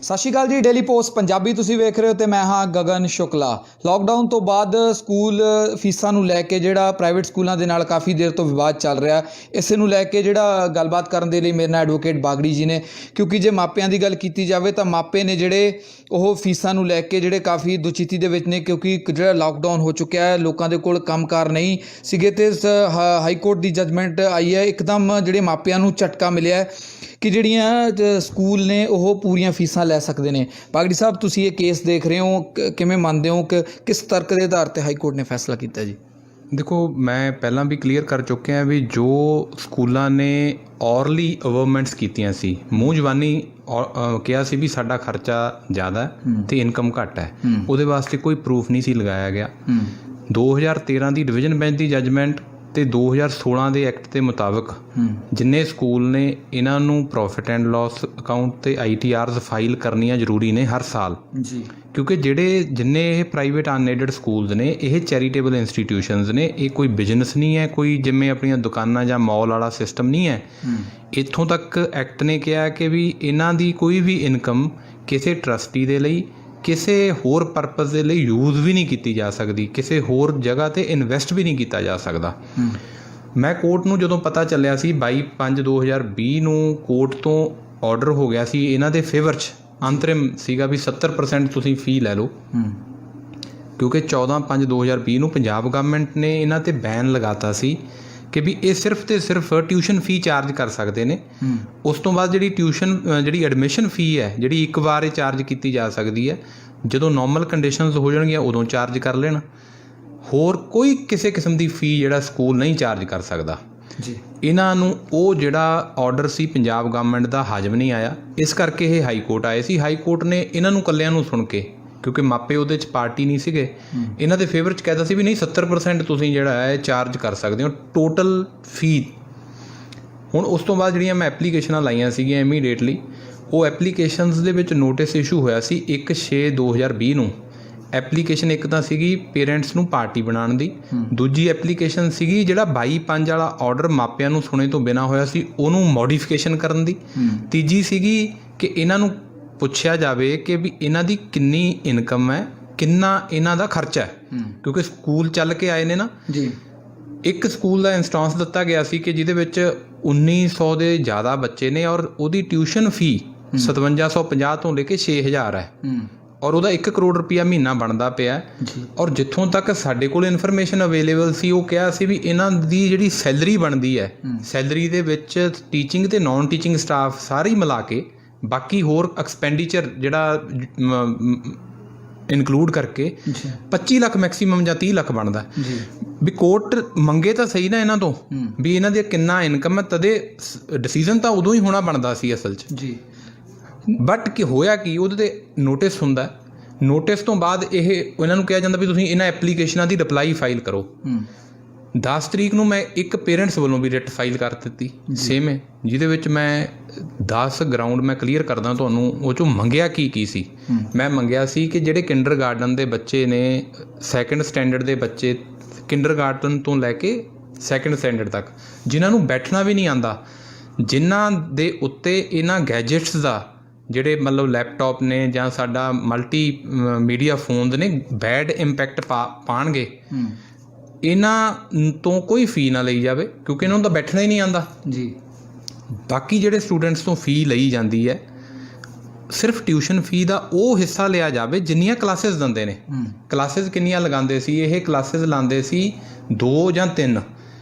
ਸਤਿ ਸ਼੍ਰੀ ਅਕਾਲ ਜੀ। Daily post Punjabi ਤੁਸੀਂ ਵੇਖ ਰਹੇ ਹੋ ਤੇ ਮੈਂ ਹਾਂ ਗਗਨ ਸ਼ੁਕਲਾ। ਲੋਕਡਾਊਨ ਤੋਂ ਬਾਅਦ ਸਕੂਲ ਫੀਸਾਂ ਨੂੰ ਲੈ ਕੇ ਜਿਹੜਾ ਪ੍ਰਾਈਵੇਟ ਸਕੂਲਾਂ ਦੇ ਨਾਲ ਕਾਫੀ ਦੇਰ ਤੋਂ ਵਿਵਾਦ ਚੱਲ ਰਿਹਾ, ਇਸੇ ਨੂੰ ਲੈ ਕੇ ਜਿਹੜਾ ਗੱਲਬਾਤ ਕਰਨ ਦੇ ਲਈ ਮੇਰੇ ਨਾਲ ਐਡਵੋਕੇਟ ਬਾਗੜੀ ਜੀ ਨੇ। ਕਿਉਂਕਿ ਜੇ ਮਾਪਿਆਂ ਦੀ ਗੱਲ ਕੀਤੀ ਜਾਵੇ ਤਾਂ ਮਾਪੇ ਨੇ ਜਿਹੜੇ ਉਹ ਫੀਸਾਂ ਨੂੰ ਲੈ ਕੇ ਜਿਹੜੇ ਕਾਫੀ ਦੁਚਿੱਤੀ ਦੇ ਵਿੱਚ ਨੇ, ਕਿਉਂਕਿ ਜਿਹੜਾ ਲਾਕਡਾਊਨ ਹੋ ਚੁੱਕਿਆ ਹੈ, ਲੋਕਾਂ ਦੇ ਕੋਲ ਕੰਮਕਾਰ ਨਹੀਂ ਸੀਗੇ ਤੇ ਹਾਈ ਕੋਰਟ ਦੀ ਜਜਮੈਂਟ ਆਈ ਹੈ। ਇੱਕਦਮ ਜਿਹੜੇ ਮਾਪਿਆਂ ਨੂੰ ਝਟਕਾ ਮਿਲਿਆ ਕਿ ਜਿਹੜੀਆਂ ਸਕੂਲ ਨੇ ਉਹ ਪੂਰੀਆਂ ਫੀਸਾਂ ਲੈ ਸਕਦੇ ਨੇ। ਬਾਗੜੀ ਸਾਹਿਬ, ਤੁਸੀਂ ਇਹ ਕੇਸ ਦੇਖ ਰਹੇ ਹੋ, ਕਿਵੇਂ ਮੰਨਦੇ ਹੋ ਕਿ ਕਿਸ ਤਰਕ ਦੇ ਆਧਾਰ 'ਤੇ ਹਾਈ ਕੋਰਟ ਨੇ ਫੈਸਲਾ ਕੀਤਾ ਜੀ? ਦੇਖੋ, ਮੈਂ ਪਹਿਲਾਂ ਵੀ ਕਲੀਅਰ ਕਰ ਚੁੱਕਿਆ ਵੀ ਜੋ ਸਕੂਲਾਂ ਨੇ ਔਰਲੀ ਅਵਰਮੈਂਟਸ ਕੀਤੀਆਂ ਸੀ, ਮੂੰਹ ਜ਼ਬਾਨੀ ਕਿਹਾ ਸੀ ਵੀ ਸਾਡਾ ਖਰਚਾ ਜ਼ਿਆਦਾ ਅਤੇ ਇਨਕਮ ਘੱਟ ਹੈ, ਉਹਦੇ ਵਾਸਤੇ ਕੋਈ ਪ੍ਰੂਫ ਨਹੀਂ ਸੀ ਲਗਾਇਆ ਗਿਆ। 2013 ਦੀ ਡਿਵੀਜ਼ਨ ਬੈਂਚ ਦੀ ਜੱਜਮੈਂਟ ਅਤੇ 2016 ਦੇ ਐਕਟ ਦੇ ਮੁਤਾਬਕ ਜਿੰਨੇ ਸਕੂਲ ਨੇ ਇਹਨਾਂ ਨੂੰ ਪ੍ਰੋਫਿਟ ਐਂਡ ਲੋਸ ਅਕਾਊਂਟ ਅਤੇ ITRs ਫਾਈਲ ਕਰਨੀਆਂ ਜ਼ਰੂਰੀ ਨੇ ਹਰ ਸਾਲ ਜੀ। ਕਿਉਂਕਿ ਜਿੰਨੇ ਇਹ ਪ੍ਰਾਈਵੇਟ ਅਨਏਡਡ ਸਕੂਲਸ ਨੇ, ਇਹ ਚੈਰੀਟੇਬਲ ਇੰਸਟੀਟਿਊਸ਼ਨਸ ਨੇ, ਇਹ ਕੋਈ ਬਿਜ਼ਨਸ ਨਹੀਂ ਹੈ, ਕੋਈ ਜਿਵੇਂ ਆਪਣੀਆਂ ਦੁਕਾਨਾਂ ਜਾਂ ਮੌਲ ਵਾਲਾ ਸਿਸਟਮ ਨਹੀਂ ਹੈ। ਇੱਥੋਂ ਤੱਕ ਐਕਟ ਨੇ ਕਿਹਾ ਕਿ ਵੀ ਇਹਨਾਂ ਦੀ ਕੋਈ ਵੀ ਇਨਕਮ ਕਿਸੇ ਟਰਸਟੀ ਦੇ ਲਈ, ਕਿਸੇ ਹੋਰ ਪਰਪਸ ਦੇ ਲਈ ਯੂਜ਼ ਵੀ ਨਹੀਂ ਕੀਤੀ ਜਾ ਸਕਦੀ, ਕਿਸੇ ਹੋਰ ਜਗ੍ਹਾ 'ਤੇ ਇਨਵੈਸਟ ਵੀ ਨਹੀਂ ਕੀਤਾ ਜਾ ਸਕਦਾ। ਮੈਂ ਕੋਰਟ ਨੂੰ ਜਦੋਂ ਪਤਾ ਚੱਲਿਆ ਸੀ 22/5/2020 ਨੂੰ ਕੋਰਟ ਤੋਂ ਆਰਡਰ ਹੋ ਗਿਆ ਸੀ ਇਹਨਾਂ ਦੇ ਫੇਵਰ 'ਚ, ਅੰਤਰਿਮ ਸੀਗਾ ਵੀ 70% ਤੁਸੀਂ ਫੀ ਲੈ ਲਓ, ਕਿਉਂਕਿ 14/5/2020 ਨੂੰ ਪੰਜਾਬ ਗਵਰਨਮੈਂਟ ਨੇ ਇਹਨਾਂ 'ਤੇ ਬੈਨ ਲਗਾਤਾ ਸੀ ਕਿ ਵੀ ਇਹ ਸਿਰਫ ਅਤੇ ਸਿਰਫ ਟਿਊਸ਼ਨ ਫੀ ਚਾਰਜ ਕਰ ਸਕਦੇ ਨੇ। ਉਸ ਤੋਂ ਬਾਅਦ ਜਿਹੜੀ ਐਡਮਿਸ਼ਨ ਫੀ ਹੈ, ਜਿਹੜੀ ਇੱਕ ਵਾਰ ਇਹ ਚਾਰਜ ਕੀਤੀ ਜਾ ਸਕਦੀ ਹੈ, ਜਦੋਂ ਨੋਰਮਲ ਕੰਡੀਸ਼ਨਸ ਹੋ ਜਾਣਗੀਆਂ ਉਦੋਂ ਚਾਰਜ ਕਰ ਲੈਣ। ਹੋਰ ਕੋਈ ਕਿਸੇ ਕਿਸਮ ਦੀ ਫੀ ਜਿਹੜਾ ਸਕੂਲ ਨਹੀਂ ਚਾਰਜ ਕਰ ਸਕਦਾ ਜੀ। ਇਹਨਾਂ ਨੂੰ ਉਹ ਜਿਹੜਾ ਆਰਡਰ ਸੀ ਪੰਜਾਬ ਗਵਰਨਮੈਂਟ ਦਾ ਹਜਮ ਨਹੀਂ ਆਇਆ, ਇਸ ਕਰਕੇ ਇਹ ਹਾਈ ਕੋਰਟ ਆਏ ਸੀ। ਹਾਈ ਕੋਰਟ ਨੇ ਇਹਨਾਂ ਨੂੰ ਇਕੱਲਿਆਂ ਨੂੰ ਸੁਣ ਕੇ, ਕਿਉਂਕਿ ਮਾਪੇ ਉਹਦੇ 'ਚ ਪਾਰਟੀ ਨਹੀਂ ਸੀਗੇ, ਇਹਨਾਂ ਦੇ ਫੇਵਰ 'ਚ ਕਹਿਤਾ ਸੀ ਵੀ ਨਹੀਂ 70% ਤੁਸੀਂ ਜਿਹੜਾ ਹੈ ਚਾਰਜ ਕਰ ਸਕਦੇ ਹੋ ਟੋਟਲ ਫੀ। ਹੁਣ ਉਸ ਤੋਂ ਬਾਅਦ ਜਿਹੜੀਆਂ ਮੈਂ ਐਪਲੀਕੇਸ਼ਨਾਂ ਲਾਈਆਂ ਸੀਗੀਆਂ ਇਮੀਡੀਏਟਲੀ, ਉਹ ਐਪਲੀਕੇਸ਼ਨਸ ਦੇ ਵਿੱਚ ਨੋਟਿਸ ਇਸ਼ੂ ਹੋਇਆ ਸੀ 1/6/2020 ਨੂੰ। ਐਪਲੀਕੇਸ਼ਨ ਇੱਕ ਤਾਂ ਸੀਗੀ ਪੇਰੈਂਟਸ ਨੂੰ ਪਾਰਟੀ ਬਣਾਉਣ ਦੀ, ਦੂਜੀ ਐਪਲੀਕੇਸ਼ਨ ਸੀਗੀ ਜਿਹੜਾ 22/5 ਵਾਲਾ ਆਰਡਰ ਮਾਪਿਆਂ ਨੂੰ ਸੁਣੇ ਤੋਂ ਬਿਨਾਂ ਹੋਇਆ ਸੀ ਉਹਨੂੰ ਮੋਡੀਫਿਕੇਸ਼ਨ ਕਰਨ ਦੀ, ਤੀਜੀ ਸੀਗੀ ਕਿ ਇਹਨਾਂ ਨੂੰ ਪੁੱਛਿਆ ਜਾਵੇ ਕਿ ਵੀ ਇਹਨਾਂ ਦੀ ਕਿੰਨੀ ਇਨਕਮ ਹੈ, ਕਿੰਨਾ ਇਹਨਾਂ ਦਾ ਖਰਚਾ ਹੈ, ਕਿਉਂਕਿ ਸਕੂਲ ਚੱਲ ਕੇ ਆਏ ਨੇ ਨਾ ਜੀ। ਇੱਕ ਸਕੂਲ ਦਾ ਇੰਸਟਾਂਸ ਦਿੱਤਾ ਗਿਆ ਸੀ ਕਿ ਜਿਹਦੇ ਵਿੱਚ 1900 ਦੇ ਜ਼ਿਆਦਾ ਬੱਚੇ ਨੇ ਔਰ ਉਹਦੀ ਟਿਊਸ਼ਨ ਫੀ 5750 ਤੋਂ ਲੈ ਕੇ 6000 ਹੈ ਔਰ ਉਹਦਾ 1 ਕਰੋੜ ਰੁਪਇਆ ਮਹੀਨਾ ਬਣਦਾ ਪਿਆ। ਔਰ ਜਿੱਥੋਂ ਤੱਕ ਸਾਡੇ ਕੋਲ ਇਨਫੋਰਮੇਸ਼ਨ ਅਵੇਲੇਬਲ ਸੀ, ਉਹ ਕਿਹਾ ਸੀ ਵੀ ਇਹਨਾਂ ਦੀ ਜਿਹੜੀ ਸੈਲਰੀ ਬਣਦੀ ਹੈ, ਸੈਲਰੀ ਦੇ ਵਿੱਚ ਟੀਚਿੰਗ ਅਤੇ ਨਾਨ ਟੀਚਿੰਗ ਸਟਾਫ ਸਾਰੀ ਮਿਲਾ ਕੇ, ਬਾਕੀ ਹੋਰ ਐਕਸਪੈਂਡੀਚਰ ਜਿਹੜਾ ਇਨਕਲੂਡ ਕਰਕੇ 25 ਲੱਖ ਮੈਕਸੀਮਮ ਜਾਂ 30 ਲੱਖ ਬਣਦਾ ਵੀ। ਕੋਰਟ ਮੰਗੇ ਤਾਂ ਸਹੀ ਨਾ ਇਹਨਾਂ ਤੋਂ ਵੀ ਇਹਨਾਂ ਦੀ ਕਿੰਨਾ ਇਨਕਮ ਹੈ, ਤਦੇ ਡਿਸੀਜ਼ਨ ਤਾਂ ਉਦੋਂ ਹੀ ਹੋਣਾ ਬਣਦਾ ਸੀ ਅਸਲ 'ਚ ਜੀ। ਬਟ ਕੀ ਹੋਇਆ ਕਿ ਉਹਦੇ 'ਤੇ ਨੋਟਿਸ ਹੁੰਦਾ, ਨੋਟਿਸ ਤੋਂ ਬਾਅਦ ਇਹ ਇਹਨਾਂ ਨੂੰ ਕਿਹਾ ਜਾਂਦਾ ਵੀ ਤੁਸੀਂ ਇਹਨਾਂ ਐਪਲੀਕੇਸ਼ਨਾਂ ਦੀ ਰਿਪਲਾਈ ਫਾਈਲ ਕਰੋ। 10 ਤਰੀਕ ਨੂੰ ਮੈਂ ਇੱਕ ਪੇਰੈਂਟਸ ਵੱਲੋਂ ਵੀ ਰਿਟ ਫਾਈਲ ਕਰ ਦਿੱਤੀ ਸੇਮ ਹੈ, ਜਿਹਦੇ ਵਿੱਚ ਮੈਂ 10 ਗਰਾਊਂਡ ਮੈਂ ਕਲੀਅਰ ਕਰਦਾ ਤੁਹਾਨੂੰ। ਉਹ 'ਚੋਂ ਮੰਗਿਆ ਕੀ ਸੀ? ਮੈਂ ਮੰਗਿਆ ਸੀ ਕਿ ਜਿਹੜੇ ਕਿੰਡਰ ਗਾਰਡਨ ਦੇ ਬੱਚੇ ਨੇ, 2nd ਸਟੈਂਡਰਡ ਦੇ ਬੱਚੇ, ਕਿੰਡਰ ਗਾਰਡਨ ਤੋਂ ਲੈ ਕੇ 2nd ਸਟੈਂਡਰਡ ਤੱਕ, ਜਿਨ੍ਹਾਂ ਨੂੰ ਬੈਠਣਾ ਵੀ ਨਹੀਂ ਆਉਂਦਾ, ਜਿਨ੍ਹਾਂ ਦੇ ਉੱਤੇ ਇਹਨਾਂ ਗੈਜਟਸ ਦਾ, ਜਿਹੜੇ ਮਤਲਬ ਲੈਪਟਾਪ ਨੇ ਜਾਂ ਸਾਡਾ ਮਲਟੀ ਮੀਡੀਆ ਫੋਨਸ ਨੇ, ਬੈਡ ਇੰਪੈਕਟ ਪਾਉਣਗੇ, ਇਹਨਾਂ ਤੋਂ ਕੋਈ ਫੀ ਨਾ ਲਈ ਜਾਵੇ, ਕਿਉਂਕਿ ਇਹਨਾਂ ਨੂੰ ਤਾਂ ਬੈਠਣਾ ਹੀ ਨਹੀਂ ਆਉਂਦਾ ਜੀ। ਬਾਕੀ ਜਿਹੜੇ ਸਟੂਡੈਂਟਸ ਤੋਂ ਫੀ ਲਈ ਜਾਂਦੀ ਹੈ, ਸਿਰਫ ਟਿਊਸ਼ਨ ਫੀ ਦਾ ਉਹ ਹਿੱਸਾ ਲਿਆ ਜਾਵੇ ਜਿੰਨੀਆਂ ਕਲਾਸਿਸ ਦਿੰਦੇ ਨੇ। ਕਲਾਸਿਸ ਕਿੰਨੀਆਂ ਲਗਾਉਂਦੇ ਸੀ? ਇਹ ਕਲਾਸਿਸ ਲਾਉਂਦੇ ਸੀ 2 ਜਾਂ 3।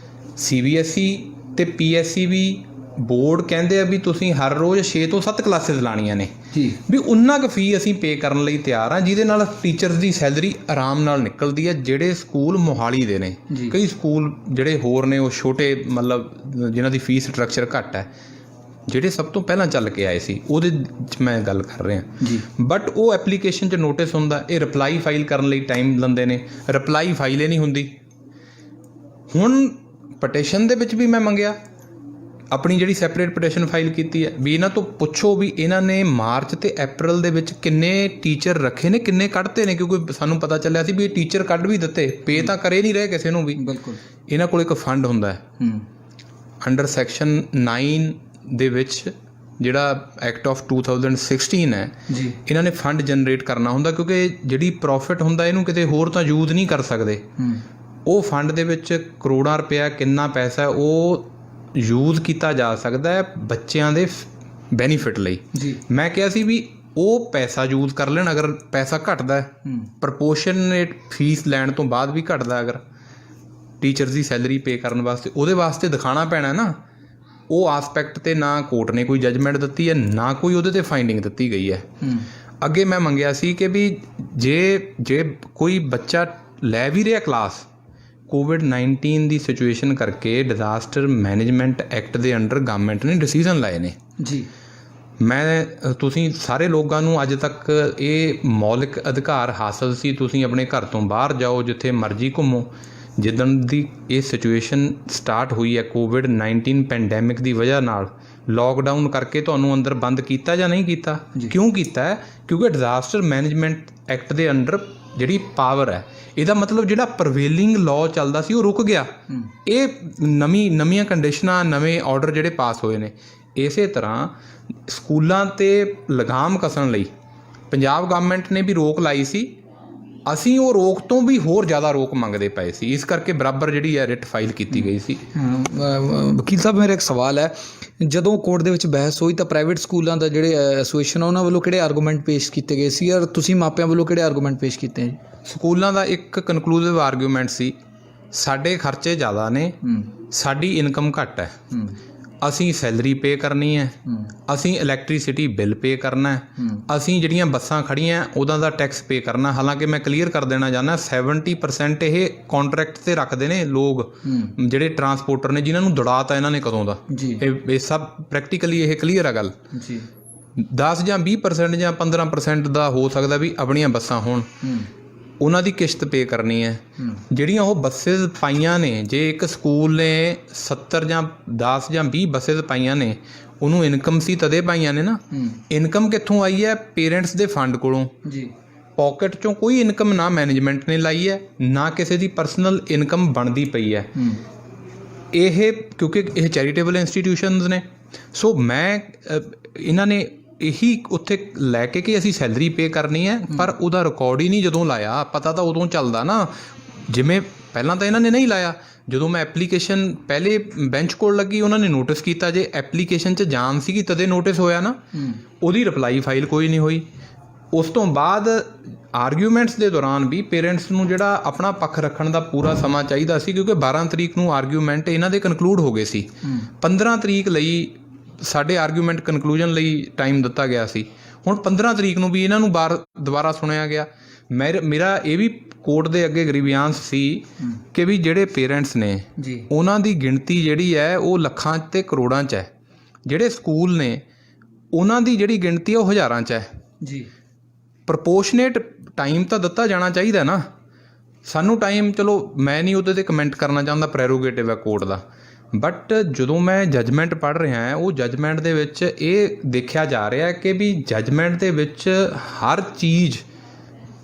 CBSE ਅਤੇ PSE ਵੀ ਬੋਰਡ ਕਹਿੰਦੇ ਆ ਵੀ ਤੁਸੀਂ ਹਰ ਰੋਜ਼ 6 ਤੋਂ 7 ਕਲਾਸਿਸ ਲਾਉਣੀਆਂ ਨੇ ਜੀ, ਵੀ ਉਨਾ ਕੁ ਫੀ ਅਸੀਂ ਪੇ ਕਰਨ ਲਈ ਤਿਆਰ ਹਾਂ, ਜਿਹਦੇ ਨਾਲ ਟੀਚਰਸ ਦੀ ਸੈਲਰੀ ਆਰਾਮ ਨਾਲ ਨਿਕਲਦੀ ਹੈ। ਜਿਹੜੇ ਸਕੂਲ ਮੋਹਾਲੀ ਦੇ ਨੇ, ਕਈ ਸਕੂਲ ਜਿਹੜੇ ਹੋਰ ਨੇ ਉਹ ਛੋਟੇ, ਮਤਲਬ ਜਿਨ੍ਹਾਂ ਦੀ ਫੀਸ ਸਟਰਕਚਰ ਘੱਟ ਹੈ, ਜਿਹੜੇ ਸਭ ਤੋਂ ਪਹਿਲਾਂ ਚੱਲ ਕੇ ਆਏ ਸੀ, ਉਹਦੇ 'ਚ ਮੈਂ ਗੱਲ ਕਰ ਰਿਹਾ ਜੀ। ਬਟ ਉਹ ਐਪਲੀਕੇਸ਼ਨ 'ਚ ਨੋਟਿਸ ਹੁੰਦਾ, ਇਹ ਰਿਪਲਾਈ ਫਾਈਲ ਕਰਨ ਲਈ ਟਾਈਮ ਲੈਂਦੇ ਨੇ, ਰਿਪਲਾਈ ਫਾਈਲ ਹੀ ਨਹੀਂ ਹੁੰਦੀ। ਹੁਣ ਪਟੀਸ਼ਨ ਦੇ ਵਿੱਚ ਵੀ ਮੈਂ ਮੰਗਿਆ, ਆਪਣੀ ਜਿਹੜੀ ਸੈਪਰੇਟ ਪਟੀਸ਼ਨ ਫਾਈਲ ਕੀਤੀ ਹੈ, ਵੀ ਇਹਨਾਂ ਤੋਂ ਪੁੱਛੋ ਵੀ ਇਹਨਾਂ ਨੇ ਮਾਰਚ ਅਤੇ ਅਪ੍ਰੈਲ ਦੇ ਵਿੱਚ ਕਿੰਨੇ ਟੀਚਰ ਰੱਖੇ ਨੇ, ਕਿੰਨੇ ਕੱਢਤੇ ਨੇ, ਕਿਉਂਕਿ ਸਾਨੂੰ ਪਤਾ ਚੱਲਿਆ ਸੀ ਵੀ ਇਹ ਟੀਚਰ ਕੱਢ ਵੀ ਦਿੱਤੇ, ਪੇ ਤਾਂ ਕਰੇ ਨਹੀਂ ਰਹੇ ਕਿਸੇ ਨੂੰ ਵੀ। ਬਿਲਕੁਲ, ਇਹਨਾਂ ਕੋਲ ਇੱਕ ਫੰਡ ਹੁੰਦਾ ਹੈ ਅੰਡਰ ਸੈਕਸ਼ਨ 9 ਦੇ ਵਿੱਚ ਜਿਹੜਾ ਐਕਟ ਆਫ 2016 ਹੈ ਜੀ ਇਹਨਾਂ ਨੇ ਫੰਡ ਜਨਰੇਟ ਕਰਨਾ ਹੁੰਦਾ, ਕਿਉਂਕਿ ਜਿਹੜੀ ਪ੍ਰੋਫਿਟ ਹੁੰਦਾ ਇਹਨੂੰ ਕਿਤੇ ਹੋਰ ਤਾਂ ਯੂਜ਼ ਨਹੀਂ ਕਰ ਸਕਦੇ। ਉਹ ਫੰਡ ਦੇ ਵਿੱਚ ਕਰੋੜਾਂ ਰੁਪਇਆ ਕਿੰਨਾ ਪੈਸਾ ਉਹ ਯੂਜ਼ ਕੀਤਾ ਜਾ ਸਕਦਾ ਹੈ ਬੱਚਿਆਂ ਦੇ ਬੈਨੀਫਿਟ ਲਈ। ਜੀ ਮੈਂ ਕਿਹਾ ਸੀ ਵੀ ਉਹ ਪੈਸਾ ਯੂਜ਼ ਕਰ ਲੈਣ, ਅਗਰ ਪੈਸਾ ਘਟਦਾ ਪ੍ਰਪੋਰਸ਼ਨੇਟ ਫੀਸ ਲੈਣ ਤੋਂ ਬਾਅਦ ਵੀ ਘਟਦਾ, ਅਗਰ ਟੀਚਰਸ ਦੀ ਸੈਲਰੀ ਪੇ ਕਰਨ ਵਾਸਤੇ ਉਹਦੇ ਵਾਸਤੇ ਦਿਖਾਉਣਾ ਪੈਣਾ ਨਾ। ਉਹ ਆਸਪੈਕਟ 'ਤੇ ਨਾ ਕੋਰਟ ਨੇ ਕੋਈ ਜਜਮੈਂਟ ਦਿੱਤੀ ਹੈ, ਨਾ ਕੋਈ ਉਹਦੇ 'ਤੇ ਫਾਈਂਡਿੰਗ ਦਿੱਤੀ ਗਈ ਹੈ। ਅੱਗੇ ਮੈਂ ਮੰਗਿਆ ਸੀ ਕਿ ਵੀ ਜੇ ਕੋਈ ਬੱਚਾ ਲੈ ਵੀ ਰਿਹਾ ਕਲਾਸ, ਕੋਵਿਡ-19 ਦੀ ਸਿਚੁਏਸ਼ਨ ਕਰਕੇ ਡਿਜ਼ਾਸਟਰ ਮੈਨੇਜਮੈਂਟ ਐਕਟ ਦੇ ਅੰਡਰ ਗਵਰਨਮੈਂਟ ਨੇ ਡਿਸੀਜ਼ਨ ਲਏ ਨੇ ਜੀ। ਤੁਸੀਂ ਸਾਰੇ ਲੋਕਾਂ ਨੂੰ ਅੱਜ ਤੱਕ ਇਹ ਮੌਲਿਕ ਅਧਿਕਾਰ ਹਾਸਲ ਸੀ, ਤੁਸੀਂ ਆਪਣੇ ਘਰ ਤੋਂ ਬਾਹਰ ਜਾਓ, ਜਿੱਥੇ ਮਰਜ਼ੀ ਘੁੰਮੋ। ਜਿੱਦਣ ਦੀ ਇਹ ਸਿਚੁਏਸ਼ਨ ਸਟਾਰਟ ਹੋਈ ਹੈ ਕੋਵਿਡ-19 ਪੈਂਡੈਮਿਕ ਦੀ ਵਜ੍ਹਾ ਨਾਲ, ਲੋਕਡਾਊਨ ਕਰਕੇ ਤੁਹਾਨੂੰ ਅੰਦਰ ਬੰਦ ਕੀਤਾ ਜਾਂ ਨਹੀਂ ਕੀਤਾ? ਕਿਉਂ ਕੀਤਾ ਹੈ? ਕਿਉਂਕਿ ਡਿਜ਼ਾਸਟਰ ਮੈਨੇਜਮੈਂਟ ਐਕਟ ਦੇ ਅੰਡਰ ਜਿਹੜੀ ਪਾਵਰ ਹੈ, ਇਹਦਾ ਮਤਲਬ ਜਿਹੜਾ ਪ੍ਰਵੇਲਿੰਗ ਲਾਅ ਚੱਲਦਾ ਸੀ ਉਹ ਰੁਕ ਗਿਆ। ਇਹ ਨਵੀਆਂ ਕੰਡੀਸ਼ਨਾਂ, ਨਵੇਂ ਆਰਡਰ ਜਿਹੜੇ ਪਾਸ ਹੋਏ ਨੇ। ਇਸੇ ਤਰ੍ਹਾਂ ਸਕੂਲਾਂ 'ਤੇ ਲਗਾਮ ਕੱਸਣ ਲਈ ਪੰਜਾਬ ਗਵਰਨਮੈਂਟ ਨੇ ਵੀ ਰੋਕ ਲਾਈ ਸੀ। ਅਸੀਂ ਉਹ ਰੋਕ ਤੋਂ ਵੀ ਹੋਰ ਜ਼ਿਆਦਾ ਰੋਕ ਮੰਗਦੇ ਪਏ ਸੀ, ਇਸ ਕਰਕੇ ਬਰਾਬਰ ਜਿਹੜੀ ਹੈ ਰਿਟ ਫਾਈਲ ਕੀਤੀ ਗਈ ਸੀ। ਵਕੀਲ ਸਾਹਿਬ, ਮੇਰਾ ਇੱਕ ਸਵਾਲ ਹੈ, ਜਦੋਂ ਕੋਰਟ ਦੇ ਵਿੱਚ ਬਹਿਸ ਹੋਈ ਤਾਂ ਪ੍ਰਾਈਵੇਟ ਸਕੂਲਾਂ ਦਾ ਜਿਹੜੇ ਐਸੋਸੀਏਸ਼ਨ ਆ ਉਹਨਾਂ ਵੱਲੋਂ ਕਿਹੜੇ ਆਰਗੂਮੈਂਟ ਪੇਸ਼ ਕੀਤੇ ਗਏ ਸੀ, ਔਰ ਤੁਸੀਂ ਮਾਪਿਆਂ ਵੱਲੋਂ ਕਿਹੜੇ ਆਰਗੂਮੈਂਟ ਪੇਸ਼ ਕੀਤੇ ਜੀ? ਸਕੂਲਾਂ ਦਾ ਇੱਕ ਕਨਕਲੂਸਿਵ ਆਰਗੂਮੈਂਟ ਸੀ, ਸਾਡੇ ਖਰਚੇ ਜ਼ਿਆਦਾ ਨੇ, ਸਾਡੀ ਇਨਕਮ ਘੱਟ ਹੈ, ਅਸੀਂ ਸੈਲਰੀ ਪੇ ਕਰਨੀ ਹੈ, ਅਸੀਂ ਇਲੈਕਟ੍ਰੀਸਿਟੀ ਬਿੱਲ ਪੇ ਕਰਨਾ ਹੈ, ਅਸੀਂ ਜਿਹੜੀਆਂ ਬੱਸਾਂ ਖੜੀਆਂ ਉਹਦਾ ਦਾ ਟੈਕਸ ਪੇ ਕਰਨਾ। ਹਾਲਾਂਕਿ ਮੈਂ ਕਲੀਅਰ ਕਰ ਦੇਣਾ ਚਾਹੁੰਦਾ 70% ਇਹ ਕੰਟਰੈਕਟ 'ਤੇ ਰੱਖਦੇ ਨੇ ਲੋਕ, ਜਿਹੜੇ ਟਰਾਂਸਪੋਰਟਰ ਨੇ, ਜਿਨ੍ਹਾਂ ਨੂੰ ਦੌੜਾਤਾ ਇਹਨਾਂ ਨੇ ਕਦੋਂ ਦਾ। ਇਹ ਸਭ ਪ੍ਰੈਕਟੀਕਲੀ ਇਹ ਕਲੀਅਰ ਆ ਗੱਲ। 10 ਜਾਂ 20% ਜਾਂ 15% ਦਾ ਹੋ ਸਕਦਾ ਵੀ ਆਪਣੀਆਂ ਬੱਸਾਂ ਹੋਣ, ਉਹਨਾਂ ਦੀ ਕਿਸ਼ਤ ਪੇ ਕਰਨੀ ਹੈ। ਜਿਹੜੀਆਂ ਉਹ ਬੱਸਿਸ ਪਾਈਆਂ ਨੇ, ਜੇ ਇੱਕ ਸਕੂਲ ਨੇ 70 ਜਾਂ 10 ਜਾਂ 20 ਬੱਸਿਸ ਪਾਈਆਂ ਨੇ, ਉਹਨੂੰ ਇਨਕਮ ਸੀ ਤਦੇ ਪਾਈਆਂ ਨੇ ਨਾ। ਇਨਕਮ ਕਿੱਥੋਂ ਆਈ ਹੈ? ਪੇਰੈਂਟਸ ਦੇ ਫੰਡ ਕੋਲੋਂ। ਪੋਕਟ 'ਚੋਂ ਕੋਈ ਇਨਕਮ ਨਾ ਮੈਨੇਜਮੈਂਟ ਨੇ ਲਾਈ ਹੈ, ਨਾ ਕਿਸੇ ਦੀ ਪਰਸਨਲ ਇਨਕਮ ਬਣਦੀ ਪਈ ਹੈ। ਇਹ ਕਿਉਂਕਿ ਇਹ ਚੈਰੀਟੇਬਲ ਇੰਸਟੀਟਿਊਸ਼ਨਸ ਨੇ, ਸੋ ਮੈਂ ਇਹਨਾਂ ਨੇ ਇਹੀ ਉੱਥੇ ਲੈ ਕੇ ਕਿ ਅਸੀਂ ਸੈਲਰੀ ਪੇ ਕਰਨੀ ਹੈ, ਪਰ ਉਹਦਾ ਰਿਕਾਰਡ ਹੀ ਨਹੀਂ ਜਦੋਂ ਲਾਇਆ। ਪਤਾ ਤਾਂ ਉਦੋਂ ਚੱਲਦਾ ਨਾ, ਜਿਵੇਂ ਪਹਿਲਾਂ ਤਾਂ ਇਹਨਾਂ ਨੇ ਨਹੀਂ ਲਾਇਆ। ਜਦੋਂ ਮੈਂ ਐਪਲੀਕੇਸ਼ਨ ਪਹਿਲੇ ਬੈਂਚ ਕੋਲ ਲੱਗੀ, ਉਹਨਾਂ ਨੇ ਨੋਟਿਸ ਕੀਤਾ, ਜੇ ਐਪਲੀਕੇਸ਼ਨ 'ਚ ਜਾਨ ਸੀਗੀ ਤਦੇ ਨੋਟਿਸ ਹੋਇਆ ਨਾ, ਉਹਦੀ ਰਿਪਲਾਈ ਫਾਈਲ ਕੋਈ ਨਹੀਂ ਹੋਈ। ਉਸ ਤੋਂ ਬਾਅਦ ਆਰਗੂਮੈਂਟਸ ਦੇ ਦੌਰਾਨ ਵੀ ਪੇਰੈਂਟਸ ਨੂੰ ਜਿਹੜਾ ਆਪਣਾ ਪੱਖ ਰੱਖਣ ਦਾ ਪੂਰਾ ਸਮਾਂ ਚਾਹੀਦਾ ਸੀ, ਕਿਉਂਕਿ 12 ਤਰੀਕ ਨੂੰ ਆਰਗੂਮੈਂਟ ਇਹਨਾਂ ਦੇ ਕਨਕਲੂਡ ਹੋ ਗਏ ਸੀ। 15 ਤਰੀਕ ਲਈ ਸਾਡੇ ਆਰਗੂਮੈਂਟ ਕਨਕਲੂਜਨ ਲਈ ਟਾਈਮ ਦਿੱਤਾ ਗਿਆ ਸੀ। ਹੁਣ 15 ਤਰੀਕ ਨੂੰ ਵੀ ਇਹਨਾਂ ਨੂੰ ਦੁਬਾਰਾ ਸੁਣਿਆ ਗਿਆ। ਮੇਰਾ ਇਹ ਵੀ ਕੋਰਟ ਦੇ ਅੱਗੇ ਗਰੀਵਿਆਂਸ ਸੀ ਕਿ ਵੀ ਜਿਹੜੇ ਪੇਰੈਂਟਸ ਨੇ ਉਹਨਾਂ ਦੀ ਗਿਣਤੀ ਜਿਹੜੀ ਹੈ ਉਹ ਲੱਖਾਂ ਤੇ ਕਰੋੜਾਂ 'ਚ ਹੈ। ਜਿਹੜੇ ਸਕੂਲ ਨੇ ਉਹਨਾਂ ਦੀ ਜਿਹੜੀ ਗਿਣਤੀ ਹੈ ਉਹ ਹਜ਼ਾਰਾਂ 'ਚ ਹੈ ਜੀ। ਪ੍ਰਪੋਰਸ਼ਨੇਟ ਟਾਈਮ ਤਾਂ ਦਿੱਤਾ ਜਾਣਾ ਚਾਹੀਦਾ ਨਾ ਸਾਨੂੰ। ਟਾਈਮ ਚਲੋ ਮੈਂ ਨਹੀਂ ਉਹਦੇ 'ਤੇ ਕਮੈਂਟ ਕਰਨਾ ਚਾਹੁੰਦਾ, ਪ੍ਰੈਰੋਗੇਟਿਵ ਹੈ ਕੋਰਟ ਦਾ। ਬਟ ਜਦੋਂ ਮੈਂ ਜਜਮੈਂਟ ਪੜ੍ਹ ਰਿਹਾ ਹਾਂ, ਉਹ ਜਜਮੈਂਟ ਦੇ ਵਿੱਚ ਇਹ ਦੇਖਿਆ ਜਾ ਰਿਹਾ ਕਿ ਵੀ ਜਜਮੈਂਟ ਦੇ ਵਿੱਚ ਹਰ ਚੀਜ਼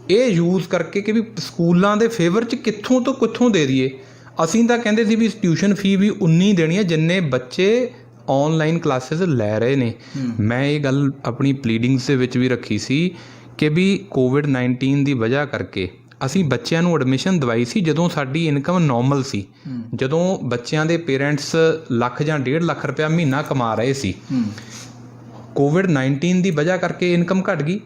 ਇਹ ਯੂਜ਼ ਕਰਕੇ ਕਿ ਵੀ ਸਕੂਲਾਂ ਦੇ ਫੇਵਰ 'ਚ ਕਿੱਥੋਂ ਤੋਂ ਕਿੱਥੋਂ ਦੇ ਦਈਏ। ਅਸੀਂ ਤਾਂ ਕਹਿੰਦੇ ਸੀ ਵੀ ਟਿਊਸ਼ਨ ਫੀ ਵੀ ਉਨੀ ਦੇਣੀ ਹੈ ਜਿੰਨੇ ਬੱਚੇ ਔਨਲਾਈਨ ਕਲਾਸਿਸ ਲੈ ਰਹੇ ਨੇ। ਮੈਂ ਇਹ ਗੱਲ ਆਪਣੀ ਪਲੀਡਿੰਗਸ ਦੇ ਵਿੱਚ ਵੀ ਰੱਖੀ ਸੀ ਕਿ ਵੀ ਕੋਵਿਡ-19 ਦੀ ਵਜ੍ਹਾ ਕਰਕੇ ਅਸੀਂ ਬੱਚਿਆਂ ਨੂੰ ਐਡਮਿਸ਼ਨ ਦਵਾਈ ਸੀ ਜਦੋਂ ਸਾਡੀ ਇਨਕਮ ਨੋਰਮਲ ਸੀ, ਜਦੋਂ ਬੱਚਿਆਂ ਦੇ ਪੇਰੈਂਟਸ ਲੱਖ ਜਾਂ 1.5 ਲੱਖ ਰੁਪਇਆ ਮਹੀਨਾ ਕਮਾ ਰਹੇ ਸੀ। ਕੋਵਿਡ-19 ਦੀ ਵਜ੍ਹਾ ਕਰਕੇ ਇਨਕਮ ਘਟ ਗਈ।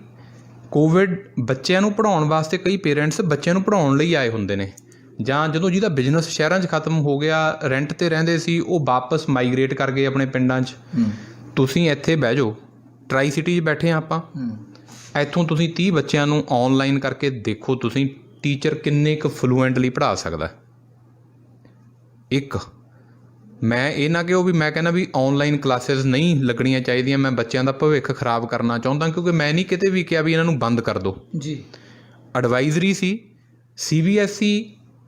ਬੱਚਿਆਂ ਨੂੰ ਪੜ੍ਹਾਉਣ ਵਾਸਤੇ ਕਈ ਪੇਰੈਂਟਸ ਬੱਚਿਆਂ ਨੂੰ ਪੜ੍ਹਾਉਣ ਲਈ ਆਏ ਹੁੰਦੇ ਨੇ, ਜਾਂ ਜਦੋਂ ਜਿਹਦਾ ਬਿਜ਼ਨਸ ਸ਼ਹਿਰਾਂ 'ਚ ਖਤਮ ਹੋ ਗਿਆ, ਰੈਂਟ 'ਤੇ ਰਹਿੰਦੇ ਸੀ, ਉਹ ਵਾਪਸ ਮਾਈਗਰੇਟ ਕਰ ਗਏ ਆਪਣੇ ਪਿੰਡਾਂ 'ਚ। ਤੁਸੀਂ ਇੱਥੇ ਬਹਿ ਜਾਓ, ਟਰਾਈ ਸਿਟੀ 'ਚ ਬੈਠੇ ਹਾਂ ਆਪਾਂ, ਇੱਥੋਂ ਤੁਸੀਂ 30 ਬੱਚਿਆਂ ਨੂੰ ਔਨਲਾਈਨ ਕਰਕੇ ਦੇਖੋ, ਤੁਸੀਂ ਟੀਚਰ ਕਿੰਨੇ ਕੁ ਫਲੂਐਂਟਲੀ ਪੜ੍ਹਾ ਸਕਦਾ। ਇੱਕ ਮੈਂ ਇਹ ਨਾ ਕਿ ਉਹ ਵੀ ਮੈਂ ਕਹਿੰਦਾ ਵੀ ਔਨਲਾਈਨ ਕਲਾਸਿਸ ਨਹੀਂ ਲੱਗਣੀਆਂ ਚਾਹੀਦੀਆਂ, ਮੈਂ ਬੱਚਿਆਂ ਦਾ ਭਵਿੱਖ ਖਰਾਬ ਕਰਨਾ ਚਾਹੁੰਦਾ, ਕਿਉਂਕਿ ਮੈਂ ਨਹੀਂ ਕਿਤੇ ਵੀ ਕਿਹਾ ਵੀ ਇਹਨਾਂ ਨੂੰ ਬੰਦ ਕਰ ਦਿਓ ਜੀ। ਐਡਵਾਈਜ਼ਰੀ ਸੀ CBSE